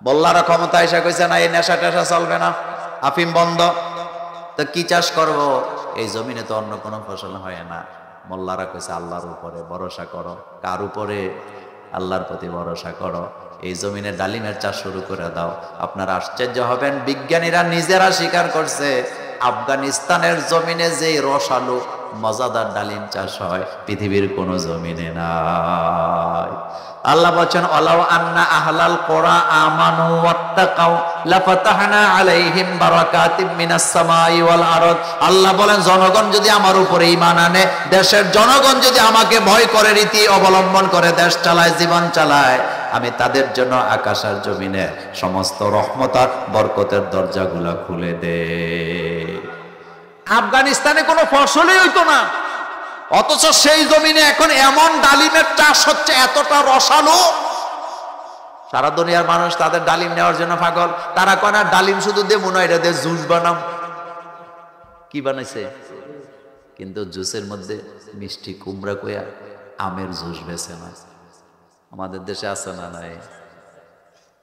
বল্লারা ক্ষমতা এসে কইছে না, এই নেশা টেশা চলবে না, আফিম বন্ধ। তো কি চাষ করব? এই জমিনে তো অন্য কোনো ফসল হয় না। মোল্লারা কইছে আল্লাহর উপরে ভরসা করো। কার উপরে? আল্লাহর প্রতি ভরসা করো। এই জমিনে ডালিমের চাষ শুরু করে দাও। আপনারা আশ্চর্য হবেন, বিজ্ঞানীরা নিজেরা স্বীকার করছে আফগানিস্তানের জমিনে যে রসালো মজাদার ডালিম চাষ হয় পৃথিবীর কোন জমিনে নাই। আল্লাহ বলেন, আলাউ আন্না আহলাল কুরা আমানু ওয়াত্তাকাউ লাফাতাহনা আলাইহিম বারাকাতিম মিনাস সামাই ওয়াল আরদ। আল্লাহ বলেন, জনগণ যদি আমার উপরে ঈমান আনে, দেশের জনগণ যদি আমাকে ভয় করে, রীতি অবলম্বন করে দেশ চালায়, জীবন চালায়, আমি তাদের জন্য আকাশ আর জমিনে সমস্ত রহমত আর বরকতের দরজাগুলা খুলে দে। আফগানিস্তানে কোনো ফসলই হইতো না, অথচ সেই জমিনে এখন এমন ডালিমের চাষ হচ্ছে, এতটা রসালো। সারা দুনিয়ার মানুষ তাদের ডালিম নেওয়ার জন্য পাগল। তারা কয় না ডালিম শুধু দেবো না, এটা দিয়ে জুস বানাম। কি বানাইছে? কিন্তু জুসের মধ্যে মিষ্টি কুমড়া কইয়া আমের জুস বেছে না। আমাদের দেশে আছে না নাই?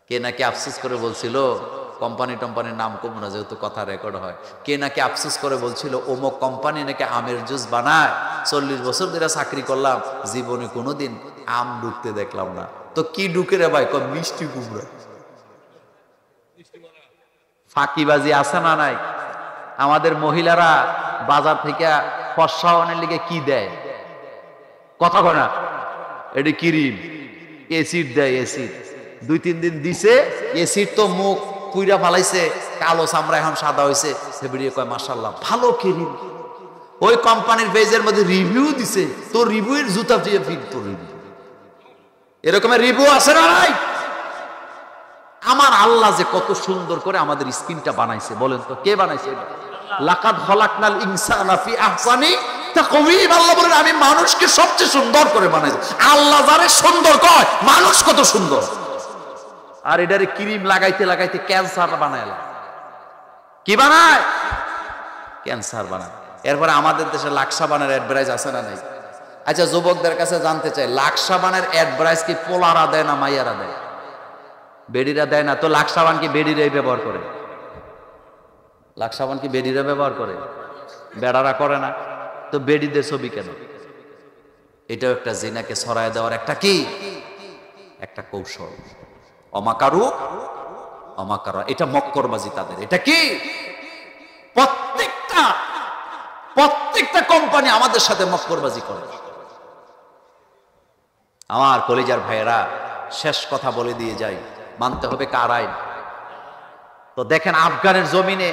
কে নাকি আফসোস করে বলছিল, কোম্পানি টম্পানির নাম কম না, যেহেতু কথা রেকর্ড হয়, কে নাকি আফসোস করে বলছিল অমুক কোম্পানি নাকি আমের জুস বানায়। 40 বছর ধরে চাকরি করলাম, জীবনে কোনোদিন আম ঢুকতে দেখলাম না। তো কি ঢুকে রে ভাই? মিষ্টি কুমড়া। ফাঁকিবাজি আছে না নাই? আমাদের মহিলারা বাজার থেকে ফর্সাওয়ানের লিগে কি দেয়? কথা কয় না? এটি ক্রিম, এসিড দেয়। এসিড 2-3 দিন দিছে, এসিড তো মুখ পুইরা ফালাইছে, কালো চামড়া এখন সাদা হয়েছে। সে বেরিয়ে কয় মাশাআল্লাহ ভালো ক্রিম। ওই কোম্পানির পেজের মধ্যে রিভিউ দিছে, তো রিভিউয়ের জুতা দিয়ে ফিট তো রিভিউ। এরকমের রিভিউ আছে না নাই? আমার আল্লাহ যে কত সুন্দর করে আমাদের স্কিনটা বানাইছে, বলেন তো কে বানাইছে? লাকাদ খলাকনাল ইনসানা ফি আহসানি তাকওয়িম। আল্লাহ বলেন, আমি মানুষকে সবচেয়ে সুন্দর করে বানাইছি। আল্লাহ যারে সুন্দর কয়, মানুষ কত সুন্দর। আর এটারে ক্রিম লাগাইতে লাগাইতে ক্যান্সার বানায়। কি বানায়? ক্যান্সার বানায়। এরপরে আমাদের দেশে লাক্সাবানের অ্যাডভার্টাইজ আছে না নাই? আচ্ছা, যুবকদের কাছে জানতে চাই, লাক্সাবানের অ্যাডভার্টাইজ কি পোলারা দেয় না মাইয়ারা দেয়? বেডিরা দেয় না। তো লাক্সাবান কি বেডিরাই ব্যবহার করে? লাক্সাবান কি বেডিরা ব্যবহার করে? বেড়ারা করে না। তো বেডিদের ছবি কেন? এটাও একটা জিনাকে ছড়ায় দেওয়ার একটা কি, একটা কৌশল। অমাকারু অমাকারা, এটা মক্করবাজি তাদের। এটা কি? প্রত্যেকটা কোম্পানি আমাদের সাথে মক্করবাজি করে। আমার কলিজার ভাইয়েরা, শেষ কথা বলে দিয়ে যাই, মানতে হবে কার আইন? তো দেখেন, আফগানের জমিনে